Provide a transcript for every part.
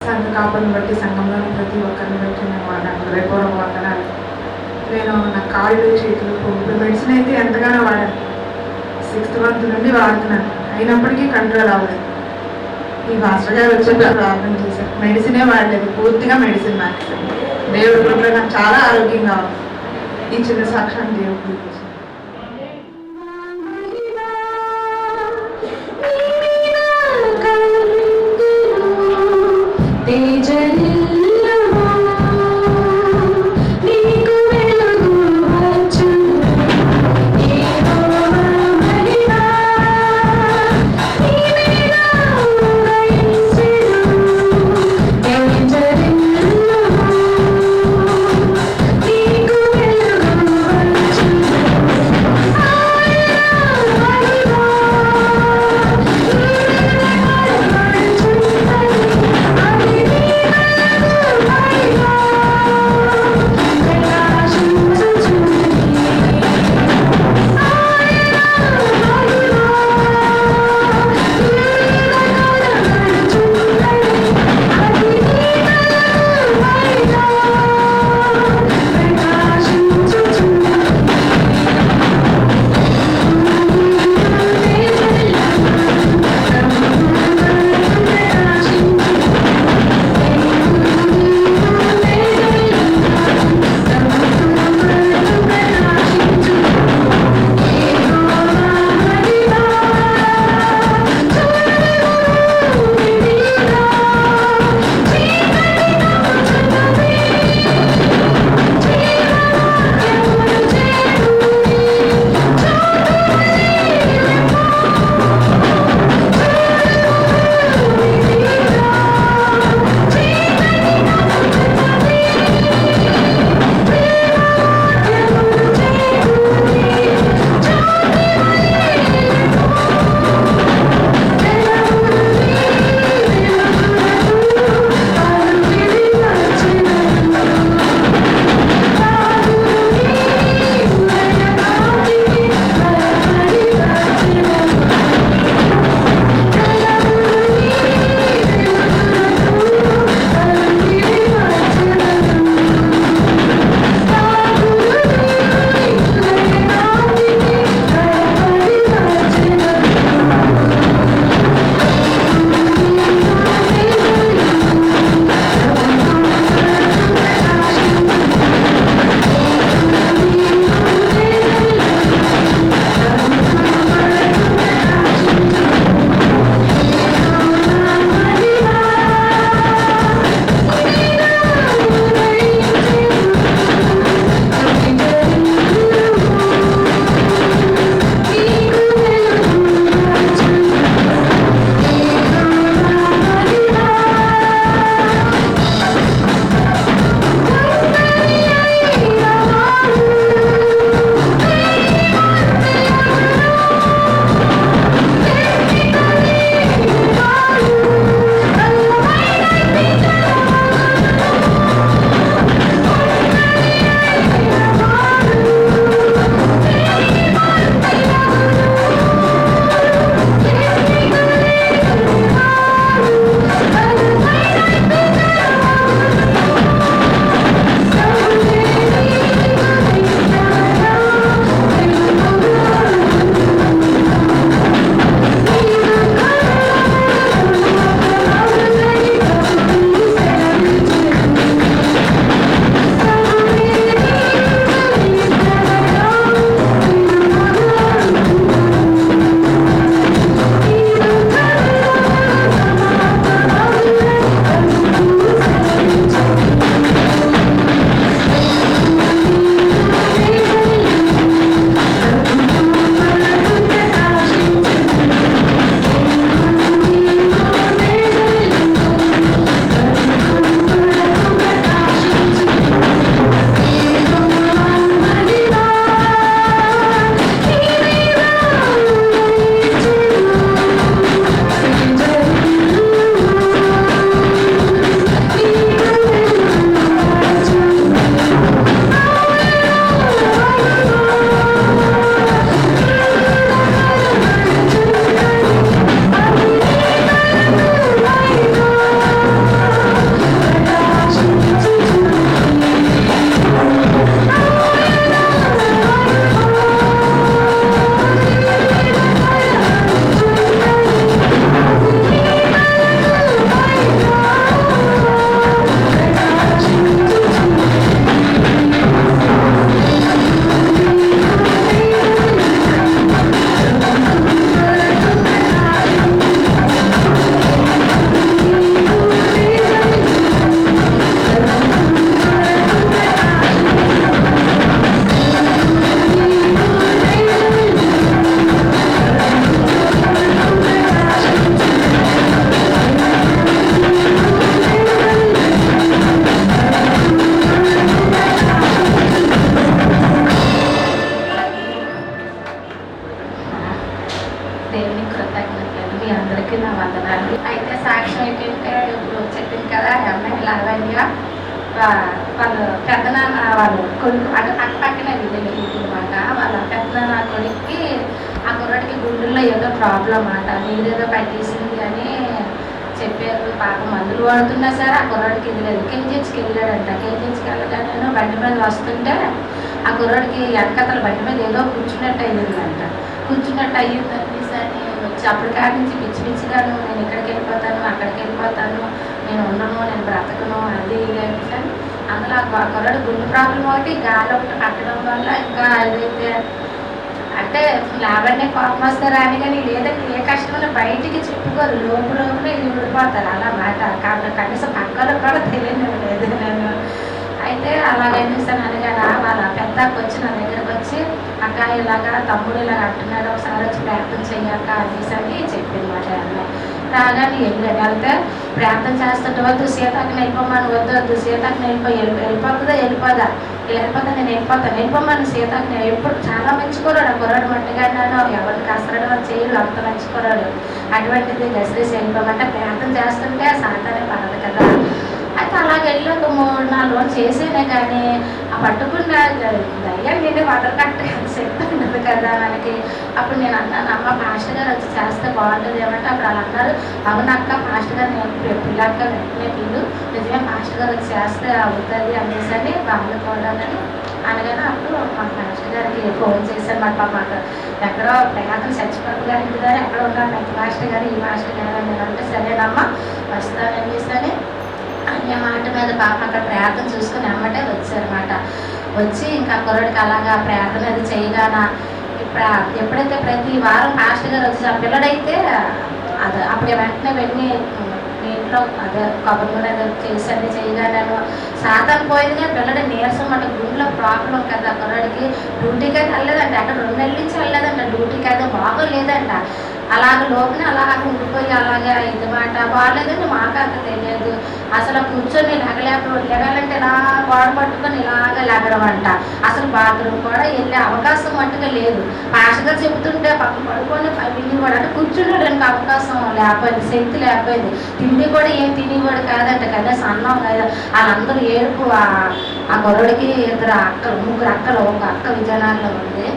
సంఘ కాపులను బట్టి సంఘంలోని ప్రతి ఒక్కరిని బట్టి నేను నాకు హృదయపూర్వక వందనాలు. నేను నా కాళ్ళు చేతులు ఇప్పుడు మెడిసిన్ అయితే ఎంతగానో వాడాను. 6th month నుండి వాడుతున్నాను, అయినప్పటికీ కంట్రోల్ అవ్వలేదు. ఈ మాస్టర్ గారు వచ్చాక ప్రార్థన చేశారు, మెడిసినే వాడలేదు, పూర్తిగా మెడిసిన్ మానేశాను. దేవుడి కృపలో నాకు చాలా ఆరోగ్యంగా ఉంది. ఈ చిన్న సాక్ష్యాన్ని దేవుడికి ఇచ్చాను. మీ అందరికీ నా వందనాలు. అయితే సాక్ష్యం ఏంటంటే ఇప్పుడు చెప్పింది కదా అమ్మాయి లావణ్య వాళ్ళు పెద్దనాన్న వాళ్ళు కొడుకు అంటే పక్క పక్కనే విధులు అనమాట. వాళ్ళ పెద్దనాన్న కొడుక్కి ఆ కుర్రాడికి గుండెల్లో ఏదో ప్రాబ్లం అన్నమాట, నీరేదో పట్టేసింది అని చెప్పారు. పాప మందులు వాడుతున్నా సరే ఆ కుర్రాడికి ఇది లేదు. కేజీహెచ్కి వెళ్ళాడంట. కేజీహెచ్కి వెళ్ళగానే బండి మీద వస్తుంటే ఆ కుర్రాడికి వెనకతల బండి మీద ఏదో కూర్చున్నట్టు అయ్యిందంట. కూర్చున్నట్టు అయ్యిందని సరే వచ్చి అప్పటి కాడి నుంచి పిచ్చి పిచ్చిగాను నేను ఇక్కడికి వెళ్ళిపోతాను, అక్కడికి వెళ్ళిపోతాను, నేను ఉండను, నేను బ్రతకను, అది ఇది అని అందులో ఆ కుర్రాడు గుండె ప్రాబ్లం ఒకటి, గాలి ఒకటి కట్టడం వల్ల ఇంకా ఏదైతే అంటే లాభాన్ని కోపం వస్తారా అని, కానీ లేదంటే ఏ కష్టమైనా బయటికి చెప్పుకోరు, లోపల ఇది ఊడిపోతారు అలా మాట. కాబట్టి కనీసం పక్కలో కూడా తెలియదు లేదు నేను. అయితే అలాగేసాను అనగానే వాళ్ళ పెద్దకి వచ్చి నా దగ్గరకు వచ్చి అక్క ఇలాగా తమ్ముడు ఇలాగ అంటున్నాడు, ఒకసారి వచ్చి ప్రార్థన చెయ్యక్క అనేసి అని చెప్పింది మాట. అమ్మాయి రాగానే వెళ్తే ప్రార్థన చేస్తుంటే వద్దు సీతకి వెళ్ళిపోమని, వద్దు సీతకి వెళ్ళిపోతుందా వెళ్ళిపోదా నేను వెళ్ళిపోమని సీతకి నేను ఎప్పుడు చాలా మంచికోరాడు. ఆ కుర్రాడు మట్టిగాను ఎవరిని కసరడం అని చేయడు, అంత మంచికోరాడు. అటువంటిది గసిరేసి వెళ్ళిపోమంటే ప్రార్థన చేస్తుంటే సాతానే పడదు కదా. అయితే అలాగ వెళ్ళి ఒక 3-4 రోజులు చేసేనే కానీ ఆ పట్టుకున్న దయ్యం నేను వదలకట్ట శక్తి ఉండదు కదా మనకి. అప్పుడు నేను అన్నాను, అమ్మ పాస్టర్ గారు వచ్చి చేస్తే బాగుంటుంది ఏమంటే అప్పుడు వాళ్ళు అన్నారు, అవునక్క పాస్టర్ గారు నేను పిల్లక్క వెంటనే పిల్లు నిజమే పాస్టర్ గారు వచ్చి చేస్తే అవుతుంది అనేసి అని వాళ్ళు కూడా అనగానే అప్పుడు మా పాస్టర్ గారికి ఫోన్ చేశాను. మా పాప ఎక్కడో ప్రయాణం చచ్చిపోతు గారి ఇంటి దగ్గర ఎక్కడ ఉన్నాను, నెక్స్ట్ మాస్టర్ గారు ఈ మాస్టర్ గారు నేను అంటే సరేనమ్మా వస్తానని చేశాను. అనే మాట మీద పాప అక్కడ ప్రార్థన చూసుకుని అమ్మటే వచ్చారన్నమాట. వచ్చి ఇంకా కుర్రాడికి అలాగా ప్రార్థన అది చేయగానా ఎప్పుడైతే ప్రతి వారం పాస్టర్ గారు వచ్చి ఆ పిల్లడైతే అది అప్పుడు వెంటనే వెళ్ళి ఇంట్లో అదే కొబ్బరి నూనె చేసి చేయగాను సాతాను పోయింది. కానీ పిల్లడి నీరసం అంటే గుండెలో ప్రాబ్లం కదా. కుర్రాడికి డ్యూటీకి అయితే వెళ్ళలేదంట, అక్కడ 2 నెలల నుంచి వెళ్ళలేదంట డ్యూటీకి అయితే బాగోలేదంట. అలాగ లోపల అలాగ ఉండిపోయి అలాగా ఇది మాట బాగాలేదండి. మాకు అంత తెలియదు. అసలు కూర్చొని లెగాలంటే ఇలా గోడ పట్టుకొని ఇలాగ లెగడం అంట. అసలు బాత్రూమ్ కూడా వెళ్ళే అవకాశం మట్టుగా లేదు. పాస్టర్ గారు చెబుతుంటే పక్కన పడుకొని విని కూడా అంటే కూర్చునేడానికి అవకాశం లేకపోయింది, శక్తి లేకపోయింది. తిండి కూడా ఏం తినేవాడు కాదంట, కనీసం అన్నం కదా. వాళ్ళందరూ ఏడుపు. ఆ కుర్రోడికి 2 అక్కలు 3 అక్కలు, ఒక అక్క విజయనగరంలో ఉంది,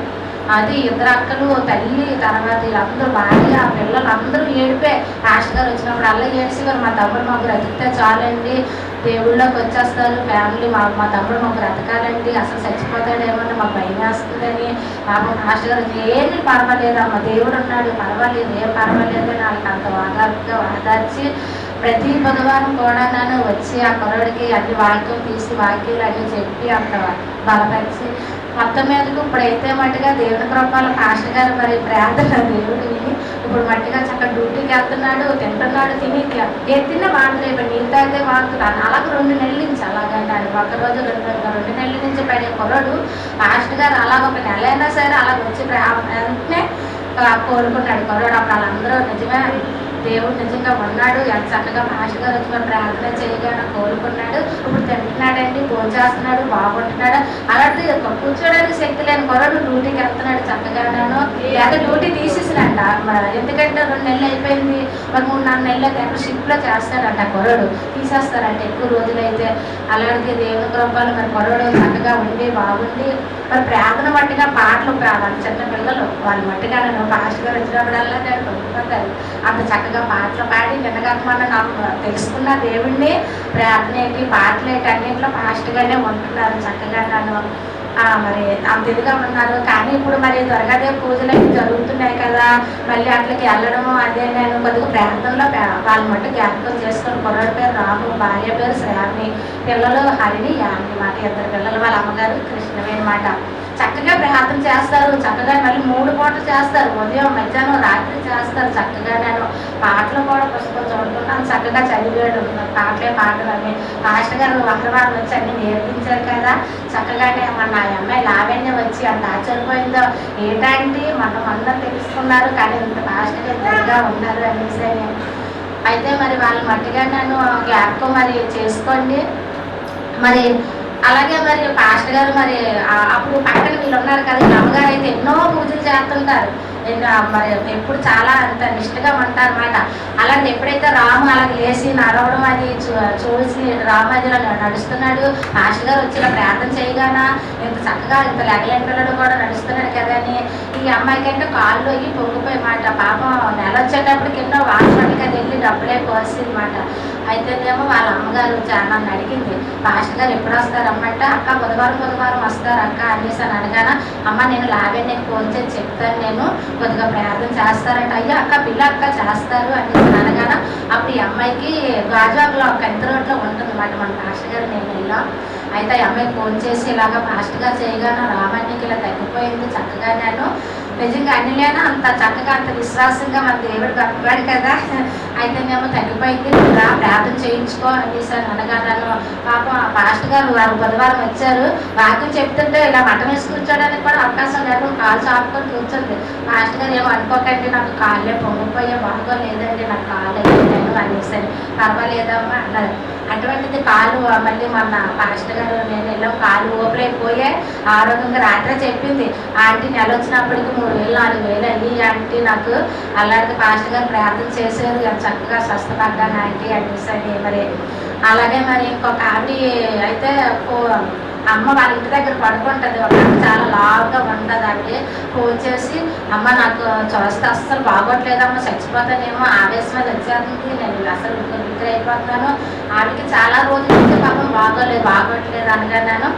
అది 2 అక్కలు తల్లి, తర్వాత వీళ్ళందరూ భార్య పిల్లలు అందరూ ఏడిపే. పాస్టర్ గారు వచ్చినప్పుడు అలా ఏడ్చేవారు, మా తమ్ముడు మాకు బ్రతికితే చాలండి, దేవుళ్ళలోకి వచ్చేస్తారు ఫ్యామిలీ, మా తమ్ముడు మాకు బ్రతకాలండి, అసలు చచ్చిపోతాడేమన్నా మాకు భయం వేస్తుందని. పాపం పాస్టర్ గారు ఏమి పర్వాలేదమ్మా దేవుడు ఉన్నాడు, పర్వాలేదు ఏం పర్వాలేదు అని వాళ్ళకి అంత వాదాలుగా వాదార్చి ప్రతి బుధవారం కూడా నన్ను వచ్చి ఆ కుర్రాడికి అన్ని వాక్యం తీసి వాక్యాలు అన్నీ చెప్పి అంత బలపరిచి మొత్తం మీదకు ఇప్పుడైతే మట్టుగా దేవుని కృపలో పాస్టర్ గారు మరి ప్రార్థన దేవుడు విని ఇప్పుడు మట్టిగా చక్కగా డ్యూటీకి వెళ్తున్నాడు, తింటున్నాడు, తిన్న మాత్రం ఇప్పుడు నీళ్ళు తాగితే వాడుతున్నాను. అలాగే 2 నెలల నుంచి అలాగంటాడు. ఒక్కరోజు 2 నెలల నుంచి పడే కుర్రాడు పాస్టర్ గారు అలాగ 1 నెల అయినా సరే అలాగ వచ్చి వెంటనే కోరుకున్నాడు కుర్రాడు. అప్పుడు వాళ్ళందరూ నిజమే దేవుడు నిజంగా ఉన్నాడు, ఎంత చక్కగా పాస్టర్ గారు వచ్చి ప్రార్థన చేయగానే కోరుకున్నాడు, ఇప్పుడు తింటున్నాడండి, భోజనం చేస్తున్నాడు, బాగుంటున్నాడు. అలాంటి కూర్చోడానికి శక్తి లేని కుర్రాడు డ్యూటీకి వెళ్తున్నాడు చక్కగాను. లేదా డ్యూటీ తీసేసినంట, ఎందుకంటే 2 నెలలు అయిపోయింది, మరి 3-4 నెలలు అయితే ఎక్కడ షిఫ్ట్లో చేస్తాడంట కుర్రాడు, తీసేస్తారంట ఎక్కువ రోజులైతే. అలాంటి దేవుని కృపలు మరి కుర్రాడు చక్కగా ఉండి బాగుండి మరి ప్రార్థన మట్టిగా పాటలు చిన్న పిల్లలు వాళ్ళు మట్టిగా నన్ను పాస్టర్ గారు వచ్చినప్పుడల్లా నేను పొందుతారు అంత చక్కగా పాటలు పాడి వినగలమని నాకు తెలుసుకున్న దేవుడిని ప్రార్థన ఏంటి పాటలు ఏంటి అన్నింటిలో పాస్టర్గానే ఉంటున్నారు చక్కగా నన్ను మరి అంత ఇదిగా ఉన్నారు. కానీ ఇప్పుడు మరి త్వరగానే పూజలు అవి జరుగుతున్నాయి కదా, మళ్ళీ అట్లకి వెళ్ళడము అదే నేను కొద్దిగా ప్రార్థనలో వాళ్ళ మట్టు జ్ఞాపకం చేసుకొని కుర్రాడి పేరు రాము, భార్య పేరు శ్రావణి, పిల్లలు హరిని యామిని మాట, 2 పిల్లలు, వాళ్ళ అమ్మగారు కృష్ణవేణి మాట. చక్కగా ప్రార్థన చేస్తారు, చక్కగా మళ్ళీ 3 పూటలు చేస్తారు, ఉదయం మధ్యాహ్నం రాత్రి చేస్తారు చక్కగా. నేను పాటలు కూడా పుస్తకం చూడుతున్నాను, చక్కగా చదివాడు పాటలు అన్నీ పాస్టర్ గారు మంగళవారం వచ్చి అన్నీ నేర్పించారు కదా చక్కగానే. మన అమ్మాయి లావణ్య వచ్చి అంత ఆశ్చర్యపోయిందో, ఏంటంటే అందరూ తెలుసుకున్నారు కానీ ఇంత పాస్టర్ గారుగా ఉన్నారు అనేసి. అయితే మరి వాళ్ళు మట్టిగా నన్ను జ్ఞాపకం మరి చేసుకోండి. మరి అలాగే మరి పాస్టర్ గారు మరి అప్పుడు పక్కన వీళ్ళు ఉన్నారు కదా, అమ్మగారు అయితే ఎన్నో పూజలు చేస్తుంటారు. నేను మరి ఎప్పుడు చాలా అంత నిష్ఠగా ఉంటారన్నమాట. అలాంటి ఎప్పుడైతే రాము అలా లేచి నడవడం అది చూసి రాము అది నడుస్తున్నాడు, పాస్టర్ గారు వచ్చి ఇలా ప్రార్థన చేయగానా ఇంత చక్కగా ఇంత లెగలెంటలడు కూడా నడుస్తున్నాడు కదా అని ఈ అమ్మాయికి అంటే కాళ్ళు అయ్యి పొంగిపోయమాట. పాపం నెల వచ్చేటప్పుడు కింద వాసపడికి అది వెళ్ళి డబ్బులే కోసిందన్నమాట. అయితేనేమో వాళ్ళ అమ్మగారు నన్ను అడిగింది, పాస్టర్ గారు ఎప్పుడు వస్తారమ్మంటే అక్క బుధవారం వస్తారు అక్క అనేసి అని అడగానా, అమ్మ నేను లావెన్యకి ఫోన్ చేసి చెప్తాను, నేను కొద్దిగా ప్రార్థన చేస్తారంట. అయ్యా అక్క పిల్ల అక్క చేస్తారు అనేసి అనగానా అప్పుడు ఈ అమ్మాయికి గాజువాకలో కంతి రోడ్లో ఉంటుందన్నమాట మన పాస్టర్ గారు నేను వెళ్ళాం. అయితే ఈ అమ్మాయికి ఫోన్ చేసి ఇలాగ పాస్టర్ గారు చేయగానే రామానికి ఇలా తగ్గిపోయింది చక్కగా, నేను నిజంగా అన్నిలేనా అంత చక్కగా అంత విశ్వాసంగా మన దేవుడు గొప్పవాడు కదా, అయితేనేమో తగ్గిపోయింది రా ప్రార్థన చేయించుకో అనేసి అని అనగాను. పాపం ఆ పాస్టర్ గారు వారు బుధవారం వచ్చారు, వాక్యం చెప్తుంటే ఇలా మఠం వేసి కూర్చోడానికి కూడా అవకాశం లేకుండా కాళ్ళు చాపుకొని కూర్చుంది. పాస్టర్ గారు ఏమో అనుకోకండి నాకు కాళ్ళే పొంగిపోయే బాగోలేదండి, నాకు కాళ్ళు అయిపోయాను అనేసి అని. పర్వాలేదమ్మా అన్నారు. అటువంటిది కాలు మళ్ళీ మన పాస్టర్ గారు నేను వెళ్ళాం, కాలు ఓపెలైపోయే ఆరోగ్యంగా రాత్రే చెప్పింది, ఆంటీ నెల వచ్చినప్పటికి 3,000 4,000 అయ్యి ఆంటీ నాకు అలాంటి పాస్టర్ గారు ప్రార్థన చేశారు, ఎంత చక్కగా స్వస్థపడ్డాను ఆంటీ అనేసి మరి. అలాగే మరి ఇంకొక ఆవిడ అయితే అమ్మ వాళ్ళ ఇంటి దగ్గర పడుకుంటుంది, ఒక చాలా లావుగా ఉంటుంది. ఆవిడ ఫోన్ చేసి అమ్మ నాకు చూస్తే అస్సలు బాగోట్లేదమ్మ, చచ్చిపోతానేమో ఆవేశం మీద వచ్చేస్తుంది, నేను అసలు విగ్ర అయిపోతున్నాను. ఆవిడకి చాలా రోజులైతే పాపం బాగోట్లేదు అనగాను.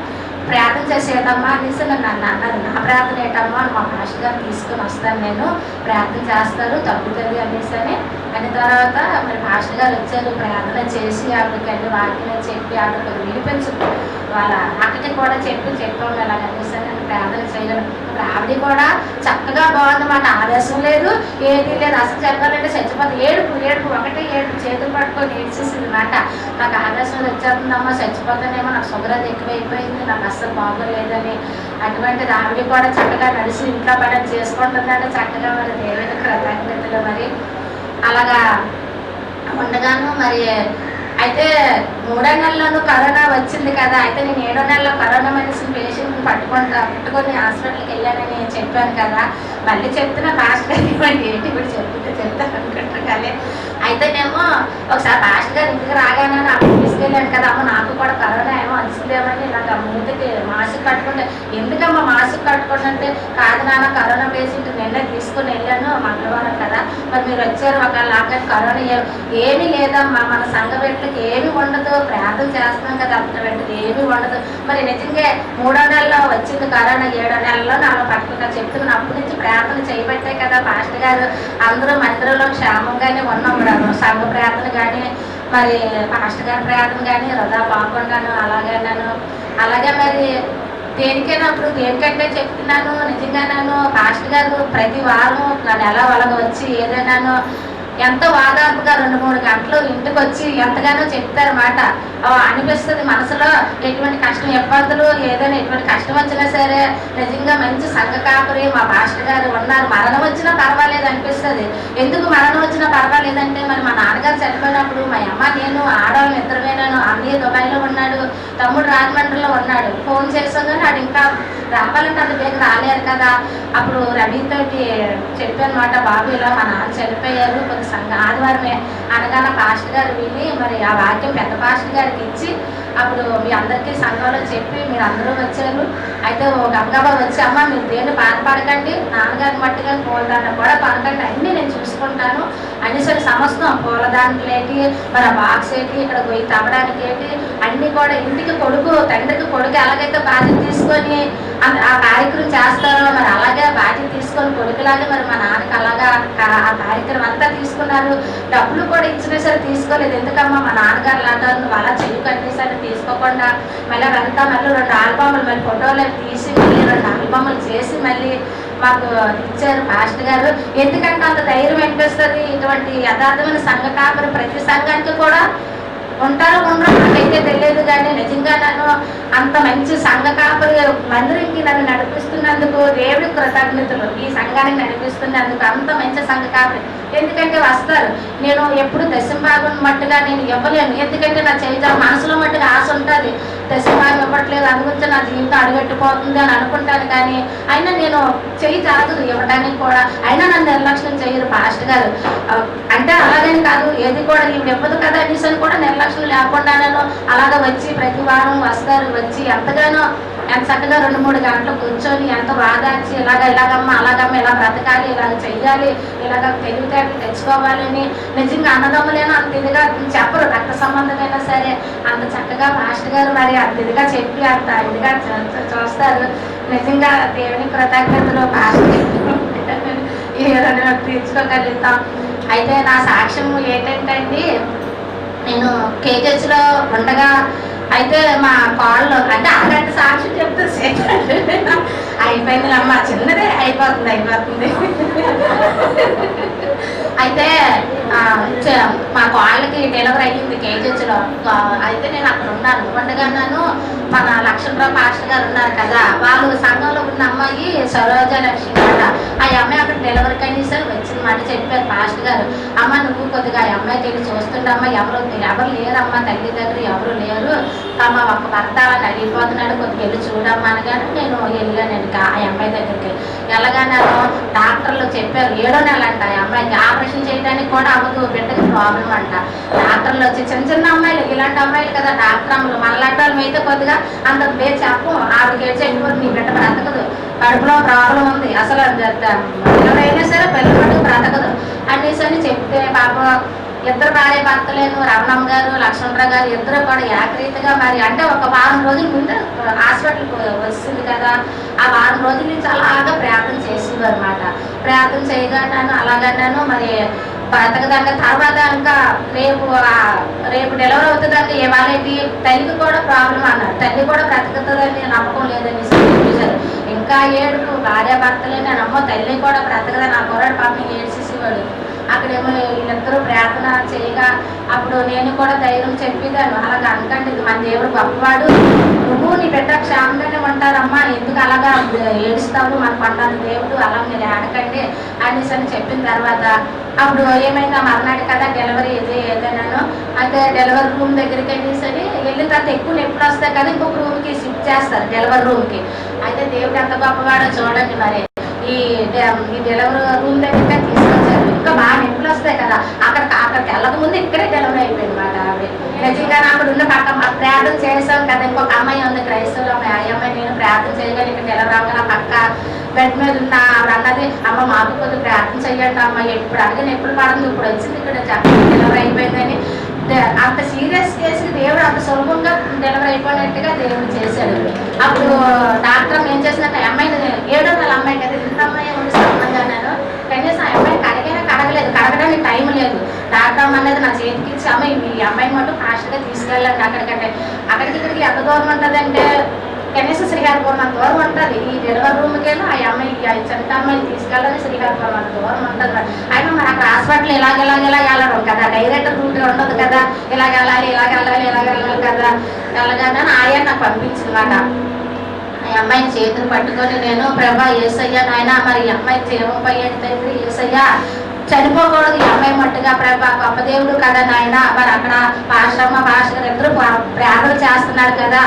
ప్రార్థన చేసేదమ్మా అనేసి నన్ను అన్నది. నా ప్రార్థన ఏంటమ్మా మా పాస్టర్ గారు తీసుకొని వస్తాను, నేను ప్రార్థన చేస్తారు తగ్గుతుంది అనేసి అని. అయిన తర్వాత మరి పాస్టర్ గారు వచ్చారు, ప్రార్థన చేసి ఆవిడకి అన్ని వాక్యం చెప్పి ఆవిడ వినిపించు వాళ్ళ అక్కకి కూడా చెప్పాము ఎలాగ అనేసి అని ప్రార్థన చేయగలను. ఇప్పుడు ఆవిడ కూడా చక్కగా బాగుందన్నమాట, ఆవేశం లేదు ఏది లేదు, అసలు చెప్పాలంటే చచ్చిపోతుంది, ఏడుపు ఒకటి ఏడుపు చేతులు పట్టుకొని ఏడ్చేసింది మాట. నాకు ఆవేశం వచ్చేస్తుందమ్మా చచ్చిపోతానేమో, నాకు షుగర్ అది ఎక్కువైపోయింది, నాకు అస్సలు బాగోలేదని. అటువంటిది ఆవిడ కూడా చక్కగా నడిచి ఇంట్లో పని చేసుకుంటుందంటే చక్కగా మరి దేవుని కృతజ్ఞతలు. మరి అలాగా ఉండగాను మరి అయితే 3వ నెలలోనూ కరోనా వచ్చింది కదా, అయితే నేను 7వ నెలలో కరోనా మెడిసిన్ పేషెంట్ని పట్టుకొని హాస్పిటల్కి వెళ్ళానని చెప్పాను కదా. మళ్ళీ చెప్తున్నా పాస్టర్ గారు ఏంటి ఇప్పుడు చెప్తాను అనుకుంటాను కానీ. అయితేనేమో ఒకసారి పాస్టర్ గారు ఇంటికి రాగానే అప్పుడు తీసుకెళ్ళాను కదా, అమ్మ నాకు కూడా కరోనా ఏమో వచ్చిందేమని నాకు మూతికి మాస్క్ కట్టుకుంటే, ఎందుకమ్మా మాస్క్ కట్టుకుంటే, కాదు నాన్న కరోనా పేషెంట్ నిన్నే తీసుకుని వెళ్ళాను మంగళవారం కదా, మరి మీరు వచ్చారు ఒకవేళ నాకు కరోనా ఏమీ లేదమ్మా, మన సంఘ పెట్టలకి ఏమి ఉండదు, ప్రార్థన చేస్తున్నాం కదా అటువంటి ఏమీ ఉండదు. మరి నిజంగా 3వ నెలలో వచ్చింది కరోనా, 7వ నెలలో నాలో పట్టుకున్నా చెప్తున్నాను. అప్పటి నుంచి ప్రార్థన చేయబట్టే కదా పాస్టర్ గారు అందరూ మందిరంలో క్షేమంగానే ఉన్నాం, సంఘ ప్రార్థన కానీ మరి పాస్టర్ గారి ప్రార్థన కానీ వృధా పోకుండాను అలాగే మరి దేనికైనా అప్పుడు దేనికంటే చెప్తున్నాను నిజంగా. నేను పాస్టర్ గారు ప్రతి వారం నన్ను ఎలా వచ్చి ఏదైనాను ఎంతో వాదాపుగా 2-3 గంటలు ఇంటికి వచ్చి ఎంతగానో చెప్తారన్నమాట. అనిపిస్తుంది మనసులో ఎటువంటి కష్టం ఇబ్బందులు ఏదైనా ఎటువంటి కష్టం వచ్చినా సరే నిజంగా మంచి సంఘ కాపురి మా పాస్టర్ గారు ఉన్నారు, మరణం వచ్చినా పర్వాలేదు అనిపిస్తుంది. ఎందుకు మరణం వచ్చినా పర్వాలేదంటే మరి మా నాన్నగారు చనిపోయినప్పుడు మా అమ్మ నేను ఆడవాళ్ళని ఇద్దరమేనాను, అన్నయ్య దుబాయ్లో ఉన్నాడు, తమ్ముడు రాజమండ్రిలో ఉన్నాడు. ఫోన్ చేసాను వాడు ఇంకా రావాలంటే అంత బేగ రాలేరు కదా. అప్పుడు రవితోటి చెప్పానమాట, బాబు ఇలా మా నాన్న చనిపోయారు కొద్ది సంఘ ఆదివారమే అనగానే పాస్టర్ గారు విని మరి ఆ వాక్యం పెద్ద పాస్టర్ గారికి ఇచ్చి అప్పుడు మీ అందరికీ సంఘంలో చెప్పి మీరు అందరూ వచ్చారు. అయితే ఓ గంగవ్వ వచ్చి అమ్మ మీరు దేన్ని బాధపడకండి, నాన్నగారి మట్టుగా పూలదాన్ని కూడా పడకండి, అన్నీ నేను చూసుకుంటాను అనేసరి సమస్తం పూలదానికి ఏంటి మరి ఆ బాక్స్ ఏంటి ఇక్కడ పోయి తవ్వడానికి ఏంటి అన్నీ కూడా ఇంటికి తండ్రికి కొడుకు ఎలాగైతే బాధ్యత తీసుకొని ఆ కార్యక్రమం చేస్తారో మరి అలాగే బాధ్యత తీసుకొని కొడుకులాగే మరి మా నాన్నకి అలాగా ఆ కార్యక్రమం అంతా తీసుకున్నారు. డబ్బులు కూడా ఇచ్చినా సరే తీసుకోలేదు, ఎందుకమ్మా మా నాన్నగారు లాగా నువ్వు అలా చెయ్యకండి సరే తీసుకోకుండా మళ్ళీ వెళ్తా మళ్ళీ 2 ఆల్బమ్లు మళ్ళీ ఫోటోలు తీసి మళ్ళీ 2 ఆల్బమ్లు చేసి మళ్ళీ మాకు ఇచ్చారు పాస్టర్ గారు. ఎందుకంటే అంత ధైర్యం అనిపిస్తుంది. ఇటువంటి యథార్థమైన సంఘ కాపురి ప్రతి సంఘానికి కూడా ఉంటారో ఉండరో నాకైతే తెలియదు, కానీ నిజంగా నన్ను అంత మంచి సంఘ కాపురి మందిరంకి నన్ను నడిపిస్తున్నందుకు దేవుడి కృతజ్ఞతలు. ఈ సంఘానికి నడిపిస్తున్నందుకు అంత మంచి సంఘ కాపురి. ఎందుకంటే వస్తారు, నేను ఎప్పుడు దశంభాగం మట్టుగా నేను ఇవ్వలేను, ఎందుకంటే నా చేయ మనసులో మట్టుగా ఆశ ఉంటుంది, దశంభాగం ఇవ్వట్లేదు అందుగురించి నా జీవితం అడుగట్టిపోతుంది అని అనుకుంటాను. కానీ అయినా నేను చెయ్యి జరగదు, ఇవ్వడానికి కూడా అయినా నన్ను నిర్లక్ష్యం చేయరు పాస్టర్ గారు. అంటే అలాగని కాదు, ఏది కూడా ఇవి ఇవ్వదు కదా అనేసి అని కూడా నిర్లక్ష్యం లేకుండా నేను అలాగ వచ్చి ప్రతి వారం వస్తారు, వచ్చి ఎంతగానో ఎంత చక్కగా 2-3 గంటలు కూర్చొని ఎంత వాదాచి ఇలాగమ్మ అలాగమ్మ ఇలా బ్రతకాలి, ఇలాగ చెయ్యాలి, ఇలాగ తెలివితేటలు తెచ్చుకోవాలని నిజంగా అన్నదమ్ములేనో అంత ఇదిగా చెప్పరు. రక్త సంబంధమైనా సరే అంత చక్కగా మాస్టర్ గారు మరి అంత ఇదిగా చెప్పి అంత ఇదిగా చూస్తారు. నిజంగా దేవుని కృతజ్ఞతలు మాస్టర్ తీర్చుకోగలుగుతాం. అయితే నా సాక్ష్యం ఏంటంటే అండి, నేను కేజెస్లో ఉండగా అయితే మా కాళ్ళు అంటే ఆగంటే సాక్షి చెప్తే అయిపోయింది అమ్మ, చిన్నదే అయిపోతుంది. అయితే మా కాళ్ళకి డెలివరీ అయ్యింది కేజెస్లో. అయితే నేను అక్కడ ఉన్నాను. ఉండగాను మన లక్ష్మణరావు మాస్టర్ గారు ఉన్నారు కదా, వాళ్ళు సంఘంలో ఉన్న అమ్మాయి సరోజ లక్ష్మి అన్నమాట. ఆ అమ్మాయి అక్కడ డెలివరీ కనీసం వచ్చిందన్నమాట. చెప్పారు పాస్టర్ గారు, అమ్మ నువ్వు కొద్దిగా ఆ అమ్మాయికి వెళ్ళి చూస్తుండమ్మా, ఎవరు లేరమ్మా, తల్లి దగ్గర ఎవరు లేరు, అమ్మ ఒక భర్త అలా నలిగిపోతున్నాడు, కొద్దిగా వెళ్ళి చూడమ్మా అనగానే నేను వెళ్ళాను ఆ అమ్మాయి దగ్గరికి. వెళ్ళగానే డాక్టర్లు చెప్పారు 7వ నెల అంట ఆ అమ్మాయికి, ఆపరేషన్ చేయడానికి కూడా అవ్వదు, బిడ్డకి ప్రాబ్లం అంట. డాక్టర్లు వచ్చి చిన్న అమ్మాయిలు, ఇలాంటి అమ్మాయిలు కదా డాక్టర్ అమ్మలు, మనలాంటి వాళ్ళు అయితే కొద్దిగా అంత పేరు చెప్పు, ఆవిడకి ఏడ్చి వెళ్ళిపోతుంది, నీ బిడ్డ బ్రతకదు, కడుపులో ప్రాబ్లం ఉంది, అసలు ఎవరైనా సరే పిల్లలు బ్రతకదు అనేసి అని చెప్తే పాపం ఇద్దరు భార్య భర్తలేను రమణమ్మ గారు లక్ష్మణరావు గారు ఇద్దరు కూడా ఏకరీతిగా మరి అంటే ఒక వారం రోజుల ముందు హాస్పిటల్కి వచ్చింది కదా, ఆ వారం రోజుల నుంచి అలాగా ప్రార్థన చేసేవారు అనమాట. ప్రార్థన చేయగాను అలాగన్నాను మరి బ్రతకదాక తర్వాత ఇంకా రేపు డెలివరీ అవుతుందంటే వాళ్ళకి తల్లికి కూడా ప్రాబ్లం అన్నారు, తల్లి కూడా బ్రతుకుతుందని నమ్మకం లేదని చూశారు. ఇంకా ఏడుపు భార్య భర్తలేని నమ్మో తల్లి కూడా బ్రతకదా, నా కుర్రాడు పాపని ఏడ్చేసేవాడు. అక్కడేమో వీళ్ళిద్దరూ ప్రార్థన చేయగా అప్పుడు నేను కూడా ధైర్యం చెప్పేదాను, అలాగ అనకండి మన దేవుడు గొప్పవాడు, నువ్వు నీ బిడ్డ క్షేమంగానే ఉంటారమ్మా, ఎందుకు అలాగా ఏడుస్తావు, మన కొంటాను దేవుడు, అలా మీరు ఆడకండి అనేసి అని చెప్పిన తర్వాత అప్పుడు ఏమైంది మర్నాడు కదా డెలివరీ ఏదైనాను. అయితే డెలివరీ రూమ్ దగ్గరికి వెళ్ళేసి వెళ్ళిన తర్వాత ఎక్కువ నొప్పులు వస్తాయి కదా, ఇంకొక రూమ్కి షిఫ్ట్ చేస్తారు డెలివరీ రూమ్కి. అయితే దేవుడు ఎంత గొప్పవాడో చూడండి, మరి ఈ డెలివరీ రూమ్ దగ్గర తీసుకొచ్చారు. ఇంకా బాగా నొప్పులు వస్తాయి కదా, అక్కడికి వెళ్ళక ముందు ఇక్కడే డెలివరీ అయిపోయింది మాట. ఆవిడ నిజంగా అక్కడ ఉన్న పక్క ప్రార్థన చేసాం కదా, ఇంకొక అమ్మాయి ఉంది క్రైస్తవులు అమ్మాయి, ఆ అమ్మాయి నేను ప్రార్థన చేయగానే ఇక్కడ డెలివరీ అవ్వగా పక్క బెడ్ మీద ఉన్న ఆవిడ అన్నది, అమ్మ మాకు కొద్దిగా ప్రార్థన చెయ్యండి అమ్మాయి, ఎప్పుడు అడిగిన ఎప్పుడు పడుతుంది, ఇప్పుడు వచ్చింది ఇక్కడ డెలివరీ అయిపోయిందని. అంత సీరియస్ కేసుకి దేవుడు అంత సులభంగా డెలివరీ అయిపోయినట్టుగా దేవుడు చేశాడు. అప్పుడు డాక్టర్ ఏం చేసినట్టు అమ్మాయిని 7వ నెల అమ్మాయి కదా, ఇంత అమ్మాయి ఉంది సంబంధంగా నేను కనీసం ఆ అమ్మాయి కడగలేదు, కడగడానికి టైం లేదు. డాక్టర్ అనేది నా చేతికి ఇచ్చి అమ్మాయి ఈ అమ్మాయిని మటు ఫాస్ట్గా తీసుకెళ్ళండి అక్కడికంటే, అక్కడికి ఇక్కడికి ఎంత దూరం ఉంటుందంటే కనీసం శ్రీకాకుళం అంత దూరం ఉంటుంది. ఈ డెలివరీ రూమ్కేమో ఆ అమ్మాయి చిన్న అమ్మాయిని తీసుకెళ్ళాలి, శ్రీకాకుళం అంత దూరం ఉంటుంది. అయినా మరి అక్కడ హాస్పిటల్ ఇలాగ వెళ్ళడం కదా, డైరెక్ట్ రూట్ ఉండదు కదా, ఇలాగ వెళ్ళాలి కదా. వెళ్ళగానే ఆయా నాకు పంపించింది మాట. ఆ అమ్మాయిని చేతులు పట్టుకొని నేను ప్రభా యేసయ్యా నాయన మరి ఈ అమ్మాయి జీవం పోయేది తండ్రి యేసయ్యా, చనిపోకూడదు ఈ అమ్మాయి మట్టుగా ప్రభా, గొప్ప దేవుడు కదా నాయన, మరి అక్కడ పాస్టర్ ఇద్దరు ప్రార్థన చేస్తున్నారు కదా,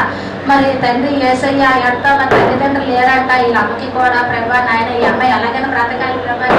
మరి తండ్రి యేసయ్య ఎంతో మన తల్లిదండ్రులు లేరంట, ఈ అమ్మకి కూడా ప్రభా నాయన ఈ అమ్మాయి ఎలాగైనా బ్రతకాలి ప్రభా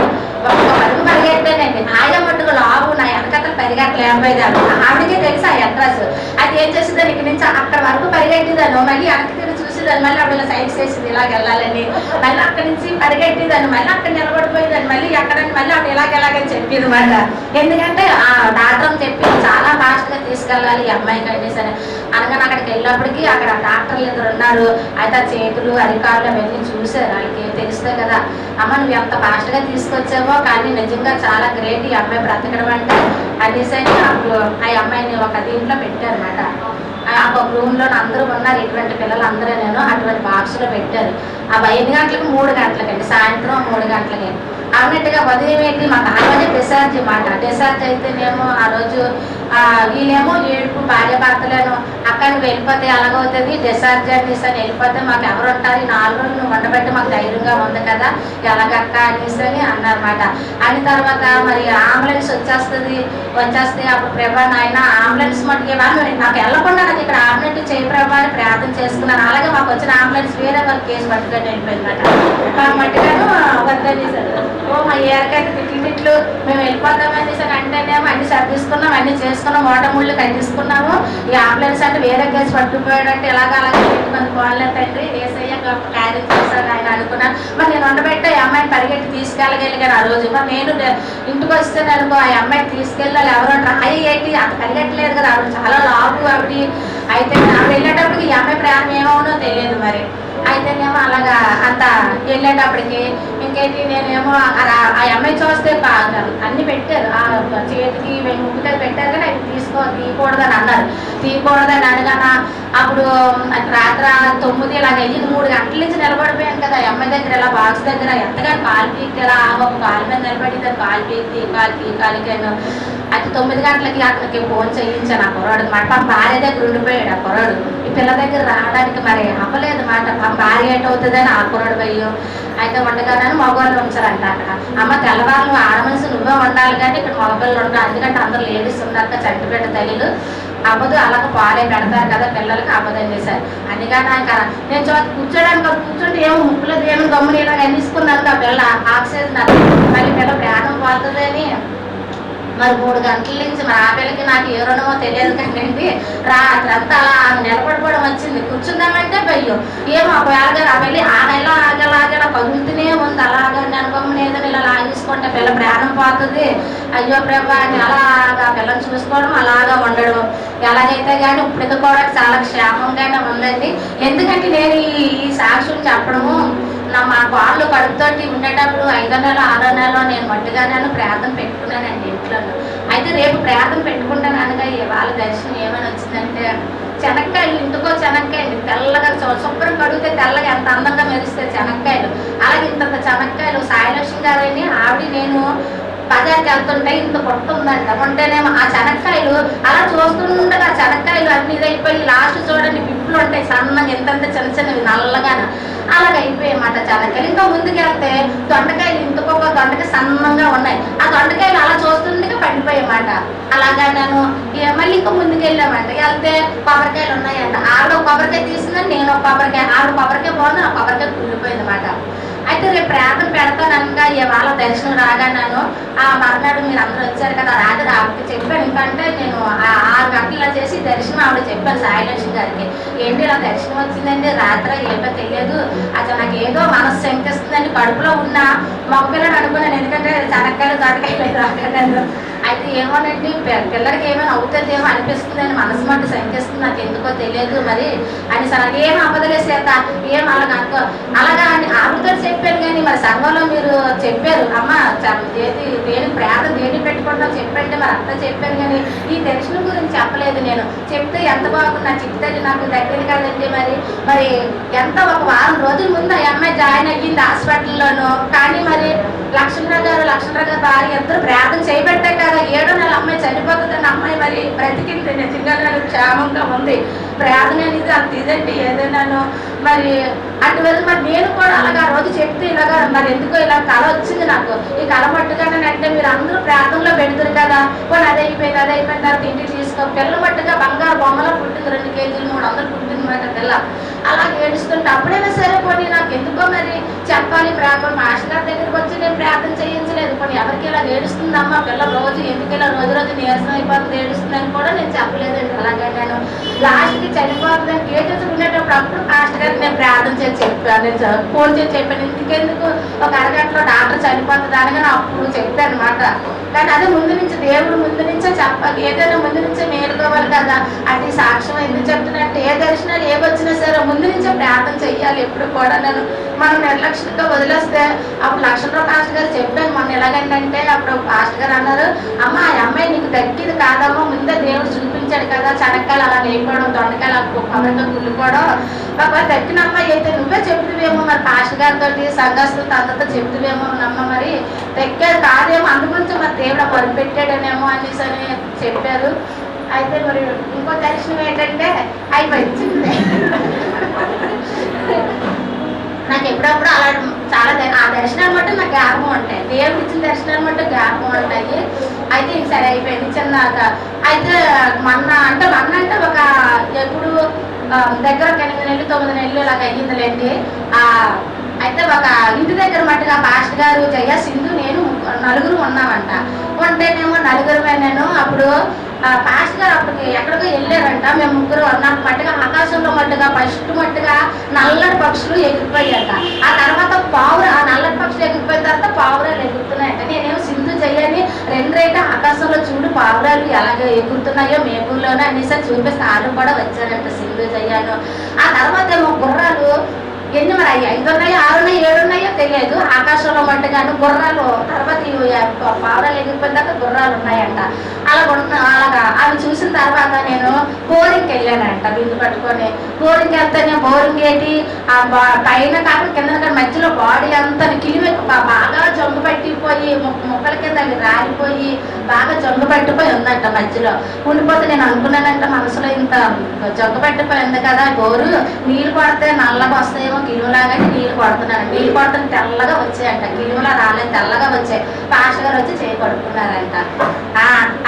ఒక్క పరుగు పరిగెట్టానండి. ఆయన మట్టుకు లావు నా వెనకతలు పరిగెట్టలేకపోయేదాన్ని, ఆవిడకే తెలుసు ఆ అడ్రస్. అది ఏం చేసేదాన్ని ఇక్కడ నుంచి అక్కడ వరకు పరిగెట్టేదాన్ని, మళ్ళీ వెనక్కి తిరిగి చూసేదాన్ని, మళ్ళీ ఆవిడ సైడ్ చేసింది ఇలాగ వెళ్ళాలని, మళ్ళీ అక్కడి నుంచి పరిగెట్టేదాన్ని, మళ్ళీ అక్కడ నిలబడిపోయేదాన్ని, మళ్ళీ ఎక్కడని మళ్ళీ ఆవిడ ఎలాగని చెప్పేది మాట. ఎందుకంటే ఆ డాక్టర్ చెప్పి చాలా ఫాస్ట్గా తీసుకెళ్ళాలి ఈ అమ్మాయికి అండి సరే అనగానే అక్కడికి వెళ్ళినప్పటికీ అక్కడ డాక్టర్లు ఇద్దరు ఉన్నారు. అయితే ఆ చేతులు అరికాళ్ళు అవన్నీ చూసారు, వాళ్ళకి తెలుస్తాయి కదా, అమ్మ నువ్వు ఎంత ఫాస్ట్గా తీసుకొచ్చావో కానీ నిజంగా చాలా గ్రేట్ ఈ అమ్మాయి బ్రతకడం అంటే అనేసి అప్పుడు ఆ అమ్మాయిని ఒక దీంట్లో పెట్టారన్నమాట. ఒక రూమ్లో అందరూ ఉన్నారు, ఇటువంటి పిల్లలు అందరూ నేను అటువంటి బాక్స్లో పెట్టారు. ఆ 5 గంటలకు 3 గంటలకండి, సాయంత్రం 3 గంటలకి అన్నట్టుగా ఉదయం ఏంటి మాకు ఆ రోజే డిశ్చార్జ్ మాట. డిశ్చార్జ్ అయితేనేమో ఆ రోజు వీళ్ళేమో ఏడుపు భార్య భర్తలను అక్క నువ్వు వెళ్ళిపోతే ఎలాగవుతుంది, డిశ్చార్జ్ అనేసి అని వెళ్ళిపోతే మాకు ఎవరు ఉంటారు, 4 రోజులు నువ్వు ఉండబట్టి మాకు ధైర్యంగా ఉంది కదా ఎలాగక్క అనేసి అని అన్నారన్నమాట. అని తర్వాత మరి అంబులెన్స్ వచ్చేస్తే అప్పుడు ప్రభా నాయన అంబులెన్స్ మట్టుకి వాళ్ళు నాకు వెళ్ళకుండా నాకు ఇక్కడ ఆపరేట్ చేయి ప్రభా అని ప్రార్థన చేసుకున్నాను. అలాగే మాకు వచ్చిన అంబులెన్స్ వేరే వాళ్ళ కేసు పట్టుకొని వెళ్ళిపోయిందన్నమాట. మట్టుగాను వద్దనేసారు. ఓ మా ఏరికైతే తిట్లు మేము వెళ్ళిపోతామని అంటేనేమో అన్ని సర్దిసుకున్నాం, అన్ని చేసుకున్నాం, మోటముళ్ళు కట్టించుకున్నాము. ఈ అంబులెన్స్ అంటే వేరే కేసు పట్టుకుపోయాడంటే అలాగే పెట్టుకొని పోలేదండి ఏసయ్య గొప్ప కార్యం చేశాను ఆయన అనుకున్నాను. మరి నేను ఉండబెట్టే ఆ అమ్మాయిని పరిగెట్టి తీసుకెళ్ళగలిగాను ఆ రోజు. మరి నేను ఇంటికి వస్తేనే అనుకో ఆ అమ్మాయిని తీసుకెళ్ళాలి ఎవరో రాయి ఏంటి అంత పరిగెట్టలేదు కదా, ఆవిడ చాలా లావు ఆవిడ. అయితే ఆవిడ వెళ్ళేటప్పటికి ఈ అమ్మాయి ప్రాణం ఏమవునో తెలియదు. మరి అయితేనేమో అలాగా అంత వెళ్ళేటప్పటికి ఇంకేంటి నేనేమో ఆ అమ్మాయి చూస్తే అన్ని పెట్టారు, ఆ చేతికి ముక్కుతో పెట్టారు కానీ అవి తీయకూడదని అన్నారు. తీయకూడదని అనగానే అప్పుడు రాత్రి 9 ఇలాగ అయ్యింది. 3 గంటల నుంచి నిలబడిపోయాను కదా ఆ అమ్మాయి దగ్గర, ఇలా బాక్స్ దగ్గర ఎంతగానో కాలు పీకి ఇలా ఒక కాలు మీద నిలబడి కాలు పీకి కాలుకేను. అయితే 9 గంటలకి అతనికి ఫోన్ చేయించాను ఆ కుర్రాడు మాట. భార్య దగ్గర ఉండిపోయాడు ఆ కుర్రాడు. ఈ పిల్ల దగ్గర రావడానికి మరి అవ్వలేదు మాట. భార్య ఏంటవుతుందని ఆ కుర్రాడు భయం. అయితే ఉండగానే మగవాళ్ళు ఉంచారంట అక్కడ. అమ్మ తెల్లవాళ్ళు ఆడ మనిషి నువ్వే ఉండాలి కానీ ఇక్కడ మగపిల్లలు ఉంటారు, ఎందుకంటే అందరు లేడీస్ ఉన్నారు చంటిపేట తల్లిలు అవ్వదు, అలాగే పాలే పెడతారు కదా పిల్లలకి అవ్వదండి సార్. అందుకని ఆయన నేను కూర్చోడానికి కూర్చుంటే ఏమో ముక్కులో ఏమో గమ్ముని ఇలా తీసుకున్నాను. ఆ పిల్ల ఆక్సిజన్ మళ్ళీ పిల్ల ప్రాణం పోతుందని మరి 3 గంటల నుంచి మరి ఆ పిల్లకి నాకు ఏ రుణమో తెలియదు కానీ రాత్రి అంతా అలా నిలబడిపోవడం వచ్చింది. కూర్చుందామంటే భయ్యం ఏమో ఒకవేళ ఆ పిల్లి ఆ నెల ఆగేలా కదులుతూనే ఉంది. అలాగా అనుభవం ఏదైనా ఇలా లాగేసుకుంటే పిల్ల ప్రాణం పోతుంది, అయ్యో ప్రభా అని అలాగా పిల్లని చూసుకోవడం అలాగా ఉండడం. ఎలాగైతే కానీ ఇప్పుడు కూడా చాలా క్షేమంగానే ఉందండి. ఎందుకంటే నేను ఈ సాక్ష్యం చెప్పడము మా వాళ్ళు కడుపుతోటి ఉండేటప్పుడు 5వ నెల 6వ నెలలో నేను మట్టుగానే ప్రార్థన పెట్టుకున్నానండి ఇంట్లో. అయితే రేపు ప్రార్థన పెట్టుకుంటాను అనగా వాళ్ళ దర్శనం ఏమైనా వచ్చిందంటే చెనక్కాయలు, ఇంటికో చెనక్కాయలు తెల్లగా శుభ్రం కడిగితే తెల్లగా ఎంత అందంగా మెరుస్తాయి చెనక్కాయలు. అలాగే ఇంత చెనక్కాయలు సాయిలక్ష్మి గారని ఆవిడ నేను బజార్కి వెళ్తుంటే ఇంత పొట్ట ఉందంట. ఉంటేనేమో ఆ చెనక్కాయలు అలా చూస్తుండగా చెనక్కాయలు అన్ని ఇదైపోయి లాస్ట్ చూడండి పిప్పులు ఉంటాయి సన్నగా ఎంతంత చిన్న చిన్నవి నల్లగానే అలాగ అయిపోయాయన్నమాట చెనక్కాయలు. ఇంకా ముందుకెళ్తే దొండకాయలు ఇంతకొక దొండకాయ సన్నంగా ఉన్నాయి. ఆ దొండకాయలు అలా చూస్తుండగా పడిపోయాయన్నమాట. అలాగా నేను మళ్ళీ ఇంకా ముందుకు వెళ్ళామంట. వెళ్తే కొబ్బరికాయలు ఉన్నాయంట. ఆవిడ కొబ్బరికాయ తీసిందని నేను ఒక కొబ్బరికాయ, ఆవిడ కొబ్బరికాయ బాగుంది, ఆ కొబ్బరికాయ కుళ్ళిపోయింది అన్నమాట. అయితే రేపు ప్రార్థన పెడతాను అనగా ఇవాళ దర్శనం రాగాను ఆ మర్నాడు మీరు అందరూ వచ్చారు కదా రాత్రి ఆవిడకి చెప్పాను. ఎందుకంటే నేను 6 గంటలు చేసి దర్శనం ఆవిడ చెప్పాను సాయిలక్ష్మి గారికి. ఏంటి ఇలా దర్శనం వచ్చిందండి రాత్రి ఏమో తెలియదు, అసలు నాకు ఏదో మనసు శంకిస్తుందండి, కడుపులో ఉన్న మగపిల్లడు అనుకున్నాను. ఎందుకంటే చెనక్కాయలు దొడకాయలు రాగాను. అయితే ఏమోనండి పిల్లలకి ఏమైనా అవుతుందేమో అనిపిస్తుందని మనసు మట్టు శంకిస్తుంది, నాకు ఎందుకో తెలియదు మరి అని సరే ఏం అవ్వదలేసేత ఏం అలాగ అనుకో అలాగా అని ఆవిడతో చెప్పాను. కానీ మరి సంఘంలో మీరు చెప్పారు అమ్మ దేని ప్రార్థన దేని పెట్టుకుంటాం చెప్పంటే మరి అంతా చెప్పాను. కానీ ఈ దర్శనం గురించి చెప్పలేదు. నేను చెప్తే ఎంత బాగుంది, నా చిత్తది నాకు దగ్గర కదండి. మరి ఎంత ఒక వారం రోజుల ముందు ఆ అమ్మాయి జాయిన్ అయ్యింది హాస్పిటల్లోనూ. కానీ మరి లక్ష్మణరావు గారు భార్య ఇద్దరు ప్రార్థన చేయబట్టే కదా 7వ నెల అమ్మాయి చనిపోతుందని అమ్మాయి మరి బ్రతికింది. నిజంగా క్షేమంగా ఉంది. ప్రార్థన అనేది అంత ఇదండి ఏదైనాను. మరి అటువల్ల మరి నేను కూడా అలాగా ఆ రోజు చెప్తే ఇలాగా మరి ఎందుకో ఇలా కళ వచ్చింది నాకు. ఈ కళ మట్టుగానే అంటే మీరు అందరూ ప్రార్థనలో పెడతారు కదా, పోనీ అది అయిపోయింది తర్వాత ఇంటికి తీసుకో. పిల్ల మట్టుగా బంగారు బొమ్మలో పుట్టింది 2 కేజీలు 300 పుట్టింది మాట పిల్ల. అలా ఏడుస్తుంటే అప్పుడైనా సరే పోనీ నాకు ఎందుకో మరి చెప్పాలి ప్రార్థన. మాస్టర్ గారి దగ్గరికి వచ్చి నేను ప్రార్థన చేయించలేదు. పోనీ ఎవరికి ఇలా ఏడుస్తుందమ్మా పిల్ల రోజు ఎందుకు ఇలా రోజు నీరసం అయిపోతుంది ఏడుస్తుందని కూడా నేను చెప్పలేదండి. అలాగే నేను లాస్ట్కి చనిపోతుందని కేజెస్ ఉండేటప్పుడు అప్పుడు మాస్టర్ గారికి నేను ప్రార్థన చేసి చెప్పాను. నేను ఫోన్ చేసి చెప్పాను, ఇందుకెందుకు ఒక అరగంటలో డాక్టర్ చనిపోతుంది అనగానే అప్పుడు చెప్పాను అనమాట. కానీ అదే ముందు నుంచి దేవుడు ముందు నుంచే చెప్పాలి, ఏదైనా ముందు నుంచే మేలుకోవాలి కదా. అది సాక్ష్యం ఎందుకు చెప్తున్నట్టు ఏ దర్శనాలు ఏవొచ్చినా సరే ముందు నుంచే ప్రార్థన చెయ్యాలి ఎప్పుడు కూడా. మనం నిర్లక్ష్యంగా వదిలేస్తే అప్పుడు లక్ష్మణరావు మాస్టర్ గారు చెప్పాను మొన్న ఎలాగంటే అప్పుడు పాస్టర్ గారు అన్నారు, అమ్మ ఆ అమ్మాయి నీకు తగ్గిది కాదమ్మా, ముందే దేవుడు చూపించాడు కదా, చెనక్కాయలు అలా వేయకపోవడం, దొండకాయలు పవన్తో కుళ్ళిపోవడం, బాబా తగ్గిన అమ్మాయి అయితే నువ్వే చెప్తువేమో, మరి పాస్టర్ గారితో సంఘస్థులతో అందరితో చెప్తువేమో నమ్మ, మరి తగ్గేది కాదేమో, అందుగురించి మరి దేవుడు పని పెట్టాడనేమో అనేసి అని చెప్పారు. అయితే మరి ఇంకో దర్శనం ఏంటంటే అయిపోయింది. నాకు ఎప్పుడప్పుడు అలా చాలా ఆ దర్శనాలు మట్టు నాకు జ్ఞాపకం ఉంటాయి, దేవుడు ఇచ్చిన దర్శనాలు మట్టు జ్ఞాపకం ఉంటాయి. అయితే ఇంక సరే అయిపోయింది చిన్నగా. అయితే మొన్న అంటే ఒక ఎప్పుడు దగ్గర ఒక 8 నెలలు 9 నెలలు ఇలాగ అయ్యిందిలేండి. అయితే ఒక ఇంటి దగ్గర మట్టుగా పాస్టర్ గారు, జయ, సింధు, నేను నలుగురు ఉన్నామంట. ఉంటేనేమో నలుగురమే. నేను అప్పుడు పాస్టర్ గారు అప్పటికి ఎక్కడికో వెళ్ళారంట, మేము ముగ్గురు ఉన్నాం. మట్టుగా ఆకాశంలో మట్టుగా ఫస్ట్ మట్టుగా నల్లటి పక్షులు ఎగిరిపోయాక, ఆ తర్వాత ఆ నల్లటి పక్షులు ఎగిరిపోయిన తర్వాత పావురాలు ఎగురుతున్నాయంట. నేనేమో సింధు, జయ్యని రెండైతే ఆకాశంలో చూడు పావురాలు ఎలాగ ఎగురుతున్నాయో మేఘంలోనే అనేసి చూపిస్తే వాళ్ళు కూడా వచ్చారంట, సింధు, జయ్యాను. ఆ తర్వాత ఏమో గుర్రాలు ఎన్ని మరి 5 ఉన్నాయో 6 ఉన్నాయో 7 ఉన్నాయో తెలియదు, ఆకాశంలో మట్టుగాను గుర్రాలు తర్వాత పావురాలు ఎగిరిపోయిన తర్వాత గుర్రాలు ఉన్నాయంట. అలాగా అవి చూసిన తర్వాత నేను బోరింగ్కి వెళ్ళానంట బిందు పట్టుకొని. బోరింగ్కి వెళ్తేనే బోరింగ్ ఏంటి పైన కాకుండా కింద మధ్యలో బాడీ అంతా కిలిమి బాగా జొంగు పట్టిపోయి మొక్కల కింద అవి రాలిపోయి బాగా జొంగు పట్టిపోయి ఉందంట. మధ్యలో ఉండిపోతే నేను అనుకున్నానంట మనసులో, ఇంత జొంగు పట్టిపోయింది కదా బోరు, నీళ్ళు కొడితే నల్లగా వస్తాయేమో కిలువలాగా నీళ్ళు కొడుతున్నాను. నీళ్ళు కొడుతున్న తెల్లగా వచ్చాయంట, కిలువలా రాలేదు, తెల్లగా వచ్చాయి. పాస్టర్ గారు వచ్చి చేయి పడుకున్నారంట.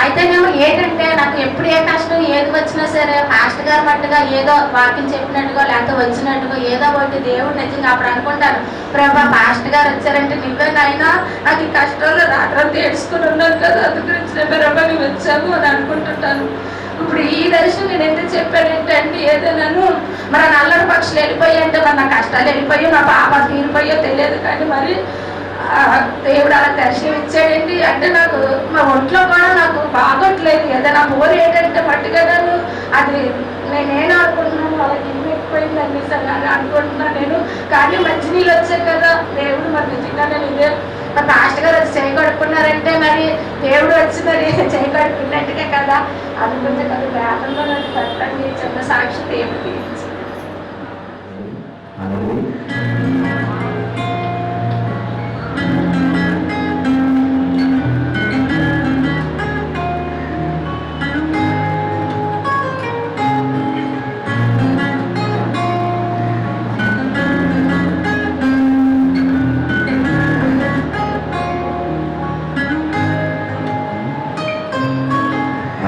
అయితేనేమో ఏంటంటే నాకు ఎప్పుడు ఏ కష్టం ఏది వచ్చినా సరే పాస్టర్ గారు మట్టుగా ఏదో వాక్యం చెప్పినట్టుగా లేకపోతే వచ్చినట్టుగా ఏదో ఒకటి దేవుడు నిజంగా అప్పుడు అనుకుంటాను, ప్రభా పాస్టర్ గారు వచ్చారంటే నువ్వేనైనా నాకు ఈ కష్టాలు రాత్రి ఏడ్చుకుని ఉన్నాను కదా, అందు గురించి ప్రభా నువ్వు వచ్చావు అని అనుకుంటుంటాను. ఇప్పుడు ఈ దర్శనం నేను ఎందుకు చెప్పాను ఏంటంటే, ఏదైనాను మరి నల్లటి పక్షులు వెళ్ళిపోయి అంటే మరి నా కష్టాలు వెళ్ళిపోయి నా పాప తీరిపోయో తెలియదు, కానీ మరి దేవుడు అలా దర్శనం ఇచ్చాడండి. అంటే నాకు మా ఒంట్లో కూడా నాకు బాగోట్లేదు, ఏదైనా బోర్ ఏంటంటే మట్టుగాను అది నేనేం అనుకుంటున్నాను వాళ్ళకి ఇల్లు ఎక్కువైంది అనేసి అనుకుంటున్నాను నేను. కానీ మంచినీళ్ళు వచ్చాయి కదా, దేవుడు మరి నిజంగా నేను ఇదే పాస్టర్ గారు వచ్చి చేయి కడుక్కున్నారంటే మరి దేవుడు వచ్చి మరి చేయి కడుక్కున్నట్టుగా కదా, అనుకుంటే కదా వేదంలో నన్ను పెట్టండి చిన్న సాక్షి దేవుడు.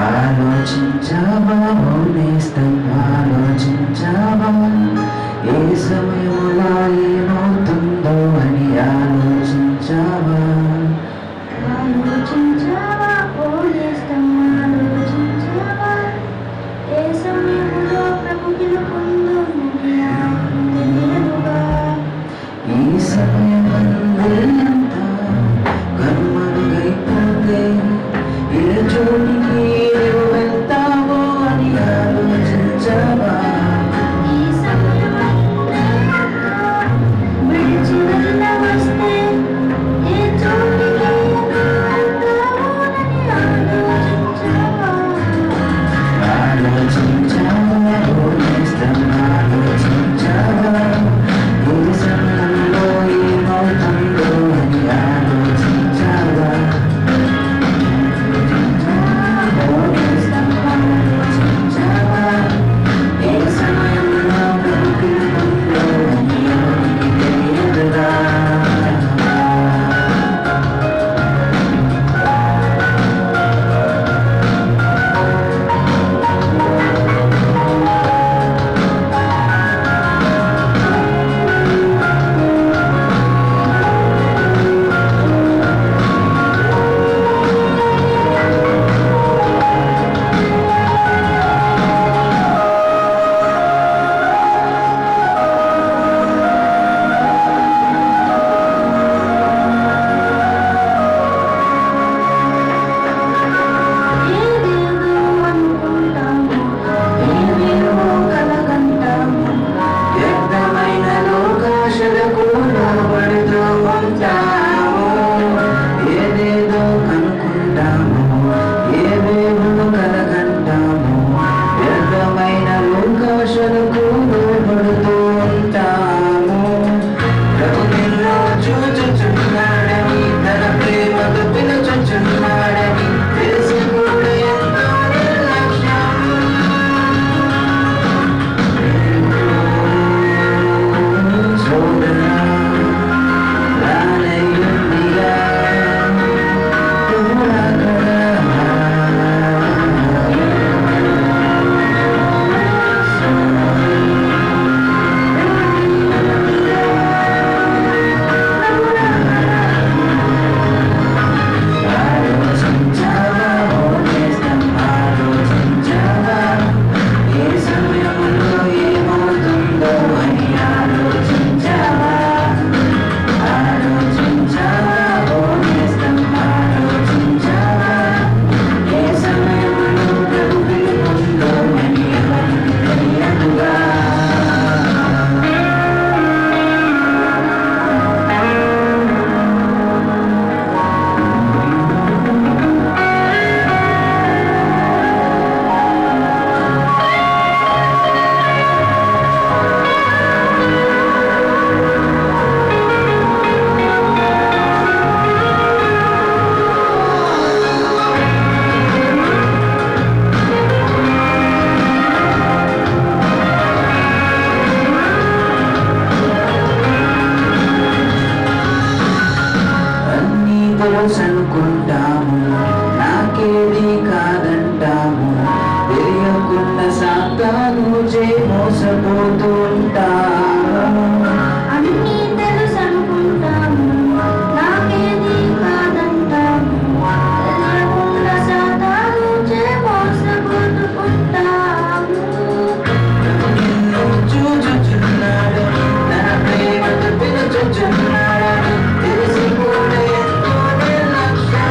ఆలోచించావా మౌనేస్తం, ఆలోచించా తెలుసు అనుకుంటాము, నాకేది కాదంటాము, తెలియకుండా సాతాను చే మోసపోతూ ఉంటాము. అన్నీ తెలుసు అనుకుంటాము, నాకేది కాదంటాము, తెలియకుండా సాతాను చే మోసపోతూ ఉంటాము. నిన్ను చూచుచున్నాడు, తన ప్రేమతో పిలుచుచున్నాడు, తెలిసి కూడా ఎంతో నిర్లక్ష్యం.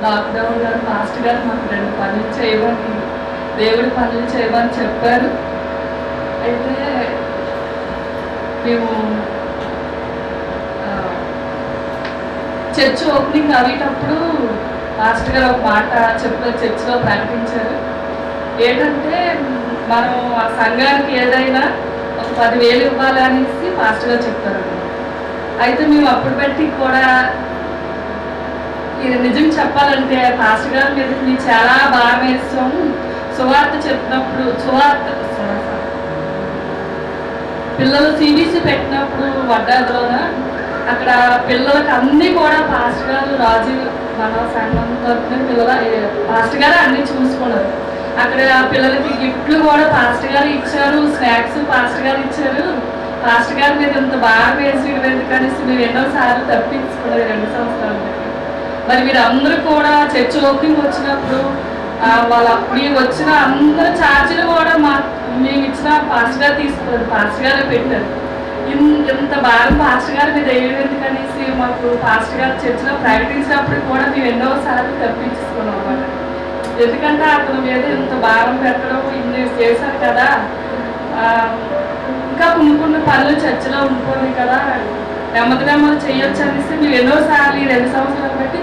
లాక్డౌన్లో మాస్టర్ గారు మాకు 2 పనులు చేయమని, దేవుడి పనులు చేయమని చెప్పారు. అయితే మేము చర్చ్ ఓపెనింగ్ అయ్యేటప్పుడు మాస్టర్ గారు ఒక మాట చెప్పారు, చర్చ్లో ప్రకటించారు. ఏంటంటే మనం ఆ సంఘానికి ఏదైనా ఒక 10,000 ఇవ్వాలనేసి మాస్టర్ గారు చెప్తారు. అయితే మేము అప్పుడు పెట్టి కూడా ఇది నిజం చెప్పాలంటే పాస్టర్ గారి మీద మేము చాలా బాగా వేస్తాము. సువార్త చెప్పినప్పుడు పిల్లలు సిబిసి పెట్టినప్పుడు వడ్డాలోన అక్కడ పిల్లలకి అన్నీ కూడా పాస్టర్ గారు రాజు మన సంఘం తరఫున పాస్టర్ గారు అన్నీ చూసుకున్నారు. అక్కడ పిల్లలకి గిఫ్ట్లు కూడా పాస్టర్ గారు ఇచ్చారు, స్నాక్స్ పాస్టర్ గారు ఇచ్చారు. పాస్టర్ గారి మీద ఇంత బాగా వేసి ఎందుకనేసి మేము ఎన్నోసార్లు తప్పించుకున్నారు 2 సంవత్సరాలు. మరి మీరు అందరూ కూడా చర్చ్ ఓపెనింగ్ వచ్చినప్పుడు వాళ్ళ మీరు వచ్చిన అందరు ఛార్జీలు కూడా మేము ఇచ్చిన పాస్టర్ గారు తీసుకున్నారు, పాస్టర్ గారే పెట్టారు. ఇంత భారం పాస్టర్ గారి మీద వేయడం ఎందుకనేసి మాకు పాస్టర్ గారు చర్చిలో ప్రకటించినప్పుడు కూడా మేము ఎన్నోసార్లు తప్పించుకున్నాం అన్నమాట. ఎందుకంటే అతని మీద ఇంత భారం పెట్టడం ఇన్ని చేశారు కదా, ఇంకా కొన్ని పనులు చర్చిలో ఉంటుంది కదా, నెమ్మది చేయొచ్చు అనేసి మేము ఎన్నోసార్లు 2 సంవత్సరాలు బట్టి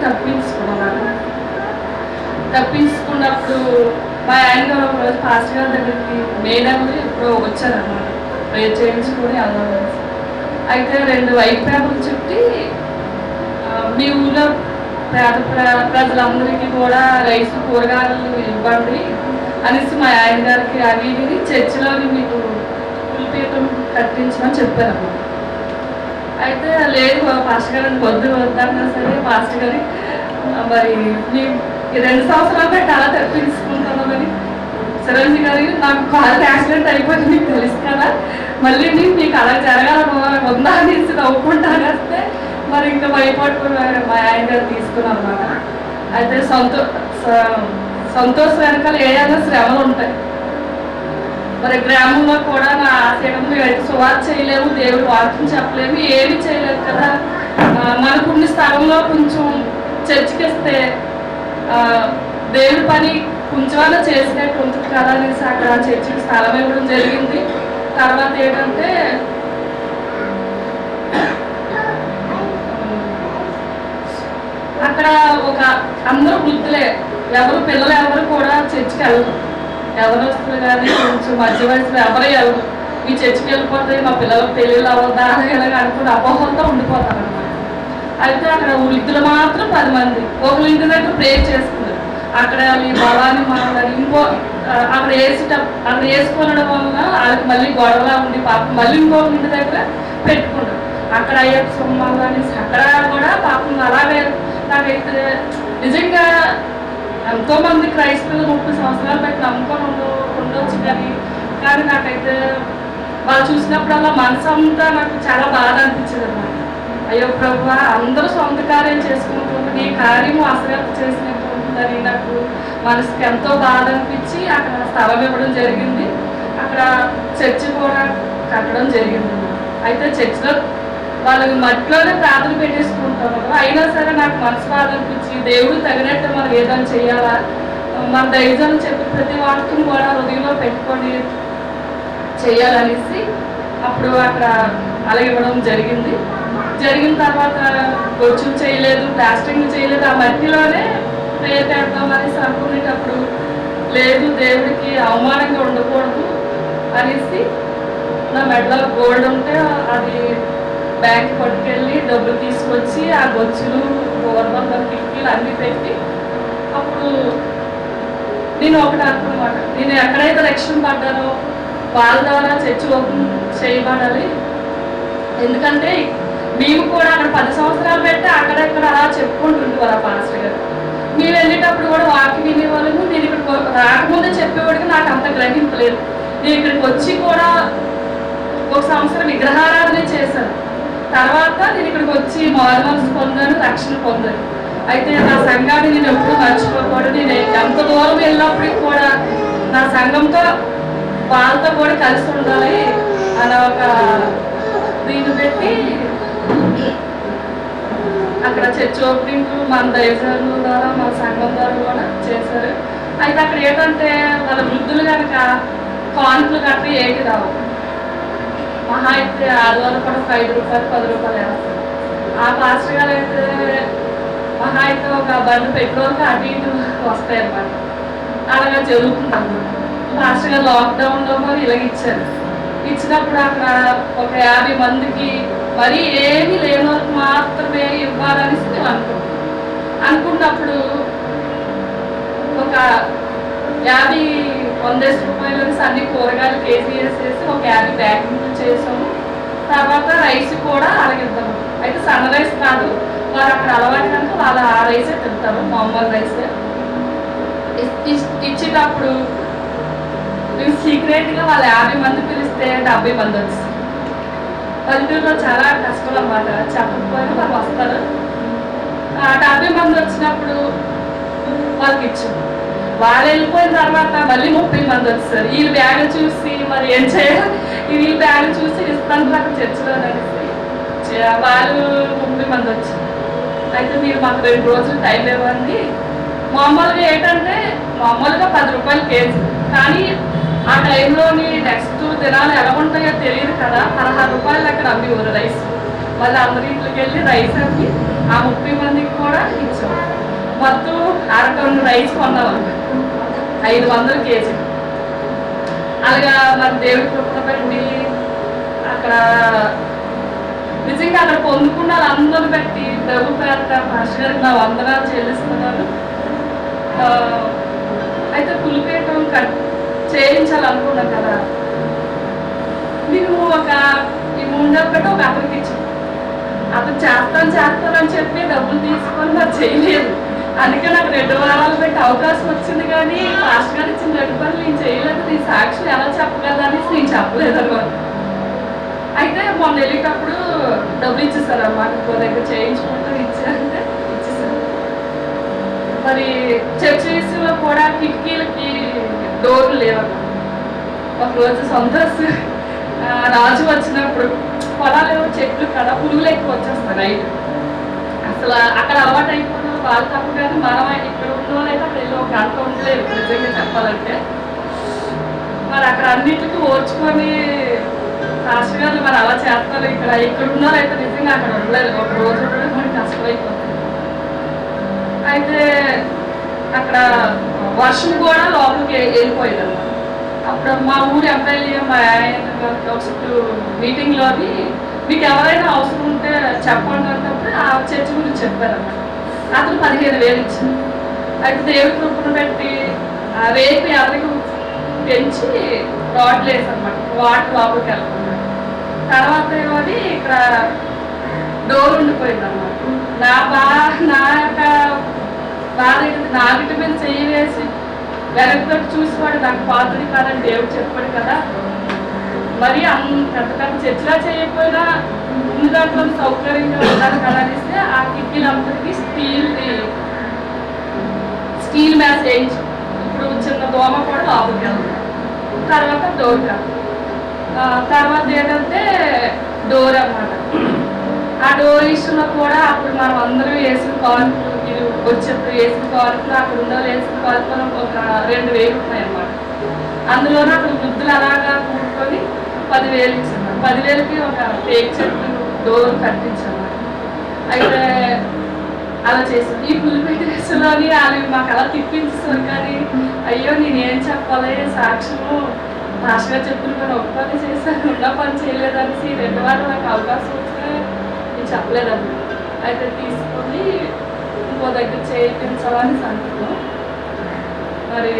తప్పించుకున్నప్పుడు మా ఆయన గారు ఒక రోజు పాస్టర్ గారి దగ్గరికి మేడంలో ఇప్పుడు వచ్చారన్నమాట, ప్రేయర్ చేయించుకొని వెళ్దాం. అయితే 2 వైట్ పేపర్లు చుట్టి మీ ఊళ్ళో పేద ప్రజలందరికీ కూడా రైస్ కూరగాయలు ఇవ్వండి అనేసి మా ఆయన గారికి అవి చర్చిలోని మీకు పులిపీఠం కట్టించమని చెప్పారన్నమాట. అయితే లేదు పాస్టర్ గారు వద్దు వద్దన్నా సరే పాస్టర్ గారి మరి మేము 2 సంవత్సరాలు బట్టి అలా తప్పించుకుంటున్నామని చిరంజీ గారి నాకు కారు యాక్సిడెంట్ అయిపోయింది మీకు తెలుసు కదా, మళ్ళీ మీకు అలా జరగాలని ఉందా అనేసి నవ్వుకుంటాను వస్తే మరి ఇంకా భయపడుకున్నారు మా ఆయన గారు తీసుకున్నాం అన్నమాట. అయితే సంతోషం వెనకాల ఏదైనా శ్రమలు ఉంటాయి. మరి గ్రామంలో కూడా నా ఆశయం మేమైతే సువార్త చేయలేము, దేవుడు వాక్యం చెప్పలేము, ఏమి చేయలేము కదా, మనకున్న స్థలంలో కొంచెం చర్చికి వస్తే దేవుడి పని కొంచెమైనా చేసినట్టు ఉంటుంది కదా అనేసి అక్కడ చర్చికి స్థలం ఇవ్వడం జరిగింది. తర్వాత ఏంటంటే అక్కడ ఒక అందరూ వృద్ధులే, పిల్లలు ఎవరు కూడా చర్చికి వెళ్ళరు. ఎవరొస్తున్నారు కానీ కొంచెం మధ్య వయసులో ఎవరు ఈ చర్చికి వెళ్ళిపోతే మా పిల్లలకు పెళ్ళిళ్ళు అవ్వదా ఇలాగ అనుకుని అపోహంతో ఉండిపోతారు అనమాట. అయితే అక్కడ వృద్ధులు మాత్రం 10 మంది ఒకరి ఇంటి దగ్గర ప్రేయర్ చేసుకున్నారు. అక్కడ ఈ భవాని మాట్లాడి అక్కడ వేసుకోవడం వల్ల వాళ్ళకి మళ్ళీ గొడవలా ఉండి పాపం మళ్ళీ ఇంకొక ఇంటి దగ్గర పెట్టుకున్నారు. అక్కడ అయ్యప్ప సొమ్మాలు అనేసి అక్కడ కూడా పాపం అలాగే నాకైతే నిజంగా ఎంతోమంది క్రైస్తవులు 30 సంవత్సరాలు పెట్టి నమ్ముకొని ఉండొచ్చు కానీ నాకైతే వాళ్ళు చూసినప్పుడల్లా మనసు అంతా నాకు చాలా బాధ అనిపించింది అన్నమాట. అయ్యో ప్రభు అందరూ సొంత కార్యం చేసుకుంటుంటే నీ కార్యము అశ్రద్ధ చేసినట్టు ఉంటుందని నాకు మనసుకి ఎంతో బాధ అనిపించి అక్కడ స్థలం ఇవ్వడం జరిగింది. అక్కడ చర్చి కూడా కట్టడం జరిగింది. అయితే చర్చిలో వాళ్ళు మట్టిలోనే ప్రార్థన పెట్టేసుకుంటారు. అయినా సరే నాకు మనసు బాధ అనిపించి దేవుడు తగినట్టు మనం ఏదైనా చేయాలా, మన దైవజనం చెప్పి ప్రతి వాక్యం కూడా హృదయంలో పెట్టుకొని చేయాలనేసి అప్పుడు అక్కడ అలా ఇవ్వడం జరిగింది. జరిగిన తర్వాత గొచ్చులు చేయలేదు, ప్లాస్టింగ్ చేయలేదు, ఆ మట్టిలోనే ప్రేయర్ పెడతామనేసి అనుకునేటప్పుడు లేదు దేవుడికి అవమానంగా ఉండకూడదు అనేసి నా మెడలో గోల్డ్ ఉంటే అది బ్యాంక్ పట్టుకెళ్ళి డబ్బులు తీసుకొచ్చి ఆ గొచ్చులు గోవర్బంధం కిటికీలు అన్నీ పెట్టి అప్పుడు నేను ఒకటి అనుకున్నమాట, నేను ఎక్కడైతే రక్షణ పడ్డానో వాళ్ళ ద్వారా చర్చ ఓపెన్ చేయబడాలి. ఎందుకంటే మేము కూడా అక్కడ 10 సంవత్సరాలు పెట్టి అక్కడెక్కడ అలా చెప్పుకుంటుండే వాళ్ళ పాస్టర్ గారు. మేము వెళ్ళేటప్పుడు కూడా వాక్యం వినేవాళ్ళము. నేను ఇక్కడికి రాకముందే చెప్పేవాడికి నాకు అంత గ్రహింపలేదు. నేను ఇక్కడికి వచ్చి కూడా 1 సంవత్సరం విగ్రహారాధన చేశాను. తర్వాత నేను ఇక్కడికి వచ్చి మారు మనసు పొందాను, రక్షణ పొందాను. అయితే నా సంఘాన్ని నేను ఎప్పుడు మర్చిపోకూడదు. నేను ఎంత దూరం వెళ్ళినప్పటికి కూడా నా సంఘంతో వాళ్ళతో కూడా కలిసి ఉండాలి అలా ఒక దీన్ని పెట్టి అక్కడ చర్చ్ ఓపెనింగ్ మన దైవజనుల ద్వారా మన సంఘం ద్వారా కూడా చేశారు. అయితే అక్కడ ఏంటంటే వాళ్ళ వృద్ధులు కనుక కాన్పులు కట్టి ఏటి రావు. మహా అయితే ఆదివారం కూడా 5 రూపాయలు 10 రూపాయలు వేస్తారు. ఆ పాస్టర్ గారు అయితే మహా అయితే ఒక బండి పెట్రోల్కి అటు ఇటు వస్తాయి అన్నమాట. అలాగా జరుగుతుంది అన్నమాట. పాస్టర్ గారు లాక్డౌన్లో కూడా ఇలాగ ఇచ్చారు. ఇచ్చినప్పుడు అక్కడ ఒక 50 మందికి మరి ఏమీ లేని వాళ్ళకి మాత్రమే ఇవ్వాలనేసి మేము అనుకున్నప్పుడు ఒక 50-100 రూపాయలు అన్ని కూరగాయలు కేజీ వేసేసి ఒక 50 ప్యాకింగ్లు చేసాము. తర్వాత రైస్ కూడా అరగిద్దాము. అయితే సన్న రైస్ కాదు, వారు అక్కడ అలవాటు కనుక వాళ్ళు ఆ రైసే తింటారు, మామూలు రైసే. ఇచ్చేటప్పుడు మేము సీక్రెట్గా వాళ్ళు 50 మంది పిలిస్తే 70 మంది వచ్చి పల్లెటూరులో చాలా కష్టం అన్నమాట. చెప్పకపోయినా వాళ్ళు వస్తారు. 70 మంది వచ్చినప్పుడు వాళ్ళకి ఇచ్చాము. వాళ్ళు వెళ్ళిపోయిన తర్వాత మళ్ళీ 30 మంది వచ్చారు. వీళ్ళు బ్యాగ్ చూసి మరి ఏం చేయాలి, వీళ్ళు బ్యాగ్ చూసి ఇస్తాను అక్కడ చర్చిలో అనేసి వాళ్ళు 30 మంది వచ్చారు. అయితే మీరు మాకు 2 రోజులు టైం ఇవ్వండి. మామూలుగా ఏంటంటే మామూలుగా 10 రూపాయలు కేజీ, కానీ ఆ టైంలోని నెక్స్ట్ దినాలు ఎలా ఉంటాయో తెలియదు కదా. 16 రూపాయలు అక్కడ అమ్మేవారు రైస్. మళ్ళీ అందరి ఇంట్లోకి వెళ్ళి రైస్ అమ్మి ఆ 30 మందికి కూడా ఇచ్చాం. మొత్తం 1/2 టన్ను రైస్ కొన్నాం, 500 కేజీ. అలాగా మరి దేవుడి కృపణ పెట్టి అక్కడ నిజంగా అక్కడ పొందుకున్న వాళ్ళందరూ పెట్టి ప్రభు పేరట పాస్టర్ గారికి నా వందనాలు చెల్లిస్తున్నాను. అయితే పులిపేటం చేయించాలనుకున్నాం కదా. మేము ఈ 3 ఒకటి ఒక అతనికి ఇచ్చాం. అతను చేస్తానని చెప్పి డబ్బులు తీసుకొని నాకు చేయలేదు. అందుకే నాకు 2 వారాలు పెట్టి అవకాశం వచ్చింది. కానీ పాస్టర్ గారు ఇచ్చిన 2 పనులు నేను చేయలేదు, నీ సాక్షి ఎలా చెప్పగలదా అనేసి నేను చెప్పలేదు అనమాట. అయితే మొన్న వెళ్ళేటప్పుడు డబ్బులు ఇచ్చేసారు అన్నమాట. ఇంకో దగ్గర చేయించుకుంటూ ఇచ్చారంటే ఇచ్చేసారు. మరి చర్చిలో కూడా కిటికీలకి డోర్లు లేవన్నమాట. ఒకరోజు సంతోష్ రాజు వచ్చినప్పుడు పొలాలు చెట్లు కదా పురుగులు ఎక్కువ వచ్చేస్తాయి నైట్. అసలు అక్కడ అలవాటు అయిపోయిన వాళ్ళు తప్పు కానీ మనం ఇక్కడ ఉన్నోళ్ళైతే అక్కడ వెళ్ళి 1 గంట ఉండలేదు నిజంగా చెప్పాలంటే. మరి అక్కడ అన్నింటికి ఓర్చుకొని పాస్టర్ గారు మరి అలా చేస్తారు. ఇక్కడ ఉన్నోళ్ళైతే నిజంగా అక్కడ ఉండలేదు, 1 రోజు ఉండడం మనకి కష్టమైపోతుంది. అయితే అక్కడ వర్షం కూడా లోపలికి వెళ్ళిపోయేది అనమాట. అప్పుడు మా ఊరు ఎమ్మెల్యే మా ఆయన ఒకసారి మీటింగ్లోని మీకు ఎవరైనా అవసరం ఉంటే చెప్పండి అన్నప్పుడు ఆ చర్చ్ గురించి చెప్పారన్నమాట. అతను 15,000 ఇచ్చింది. అయితే దేవుడి కృపను పెట్టి రేపు ఎవరికి పెంచి రోడ్లు వేసన్నమాట, వాటర్ లోపలికి వెళ్ళకుండా. తర్వాత ఏమోది ఇక్కడ డోర్ ఉండిపోయింది అన్నమాట. నా యొక్క బాధ నా బిడ్డ మీద చెయ్యి వేసి వెనక్కి చూసివాడు నాకు పాత్రది కాదని దేవుడు చెప్పాడు కదా. మరి అంత పెద్ద చర్చలా చేయకపోయినా ముందు దాంట్లో సౌకర్యంగా ఉండాలి కదా అనేసి ఆ కిటికీలందరికీ స్టీల్ మ్యాచ్ వేయించి ఇప్పుడు చిన్న దోమ కూడా లోపలికి వెళ్తుంది. తర్వాత డోర్ తర్వాత ఏంటంటే డోర్ అన్నమాట. ఆ డోర్ విషయంలో కూడా అప్పుడు మనం అందరం వేసిన కాల్పులు మీరు వచ్చేప్పుడు వేసిన కాల్పులు అక్కడ ఉన్న వేసిన కాల్పులు ఒక 2,000 ఉన్నాయన్నమాట. అందులోనే అక్కడ వృద్ధులు అలాగా కూడుకొని 10,000 ఇచ్చారు. 10,000కి ఒక టేక్ చెట్టు డోర్ కట్టించాము. అయితే అలా చేసాం. ఈ పులిపెట్టి దశలోని వాళ్ళు మాకు అలా తిప్పించేస్తారు. కానీ అయ్యో నేనేం చెప్పాలి, సాక్ష్యము భాషగా చెప్పిన పని ఒక పని చేశాను, ఉన్న పని చేయలేదనేసి 2 వారాలు నాకు అవకాశం వస్తే నేను చెప్పలేదన్నమాట. అయితే తీసుకొని ఇంకో దగ్గర చేయించాలని సంకల్పం. మరి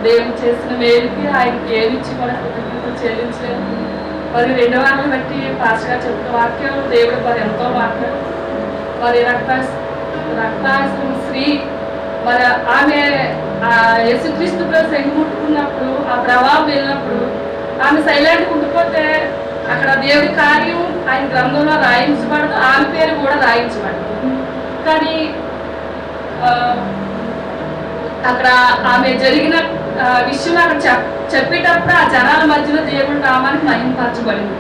దేవుడు చేసిన మేలుకి ఆయనకి ఏమిచ్చి కూడా కృతజ్ఞతలు చెల్లించలేదు. మరి 2 వారాలు బట్టి పాస్గా చెప్పిన వాక్యాలు దేవుడు మరి ఎంతో మాట్లాడు. మరి రక్తాశ్రమ స్త్రీ మరి ఆమె యేసుక్రీస్తు ప్రభు ముట్టుకున్నప్పుడు ఆ ప్రభావం వెళ్ళినప్పుడు ఆమె సైలెంట్గా ఉండిపోతే అక్కడ దేవుడి కార్యం ఆయన గ్రంథంలో రాయించబడదు, ఆమె పేరు కూడా రాయించబడదు. కానీ అక్కడ ఆమె జరిగిన విషయం అక్కడ చెప్పేటప్పుడు ఆ జనాల మధ్యలో దేవుడి నామానికి మహిమపరచబడింది.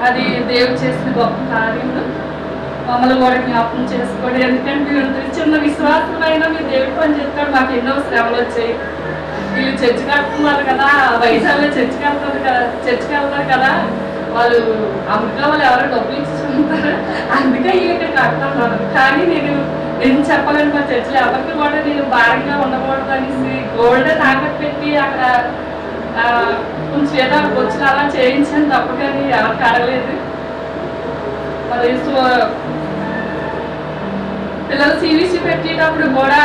అది దేవుడు చేసిన గొప్ప కార్యములు మమ్మల్ని కూడా జ్ఞాపకం చేసుకోండి. ఎందుకంటే చిన్న విశ్వాసమైనా మీరు దేవుడి పని చెప్తాడు. మాకు ఎన్నో శ్రమలు వచ్చాయి. వీళ్ళు చర్చి కడుతున్నారు కదా, వైజాగ్లో చర్చికి వెళ్తారు కదా, వాళ్ళు అమెరికా వాళ్ళు ఎవరో డబ్బులు ఇచ్చుకుంటారు, అందుకే ఇక్కడ కడుతున్నారు. కానీ నేను చెప్పలేను మా చర్చిలో ఎవరికి కూడా నేను భారంగా ఉండకూడదు అనేసి గోల్డ్ తాకట్టు పెట్టి అక్కడ కొంచెం ఏదో వచ్చిన అలా చేయించాను తప్ప, కానీ ఎవరికి అడగలేదు. మరి పిల్లలు CVC పెట్టేటప్పుడు కూడా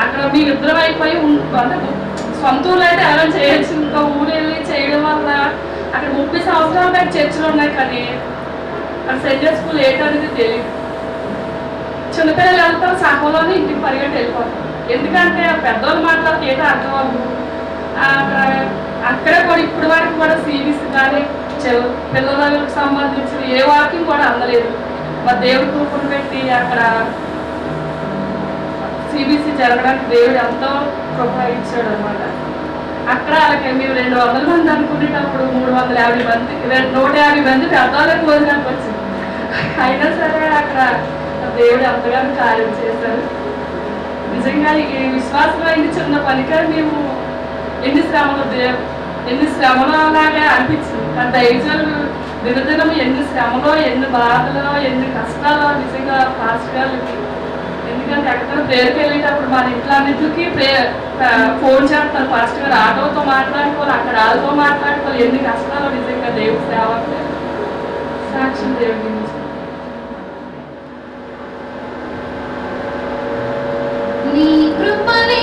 అక్కడ మీ ఇద్దరం అయిపోయి అంటే సొంత ఊళ్ళో అయితే ఎలా చేయొచ్చు, ఇంకా ఊరు వెళ్ళి చేయడం వల్ల అక్కడ 30 సంవత్సరాల దాకా చర్చలు ఉన్నాయి. కానీ అక్కడ సెంటర్ స్కూల్ ఏంటనేది తెలియదు. చిన్నపిల్లలు వెళ్తాం సహలోనే ఇంటికి పరిగెట్టి వెళ్ళిపోతాం. ఎందుకంటే పెద్దవాళ్ళు మాట్లాడితే ఏదో అర్థం అవ్వదు. అక్కడే కూడా ఇప్పటి వరకు కూడా CVC కానీ పిల్లలకు సంబంధించిన ఏ వాక్యం కూడా అందలేదు. మరి దేవుడి కృపను పెట్టి అక్కడ CVC జరగడానికి దేవుడు ఎంతో కృప ఇచ్చాడు అనమాట. అక్కడ అలాగే మేము 200 మంది అనుకునేటప్పుడు 350 మంది 150 మంది పెద్దవాళ్ళకి భోజనానికి వచ్చింది. అయినా సరే అక్కడ దేవుడు ఎంతగానో కార్యం చేశారు. నిజంగా ఈ విశ్వాసమైన చిన్న పనిగా మేము ఎన్ని శ్రమలు అలాగే అనిపించింది. కానీ దైవజనులు దినదినం ఎన్ని శ్రమలో, ఎన్ని బాధలో, ఎన్ని కష్టాలో నిజంగా పాస్టర్ గారికి. ఎందుకంటే ఎక్కడ పేరుకి వెళ్ళేటప్పుడు మన ఇంట్లో అన్నింటికి ఫోన్ చేస్తారు పాస్టర్ గారు, ఆటోతో మాట్లాడుకోవాలి, అక్కడ వాళ్ళతో మాట్లాడుకోవాలి. ఎన్ని కష్టాలు నిజంగా దేవుడి సేవ సాక్ష్యం దేవుడి గురించి. నీ కృపనే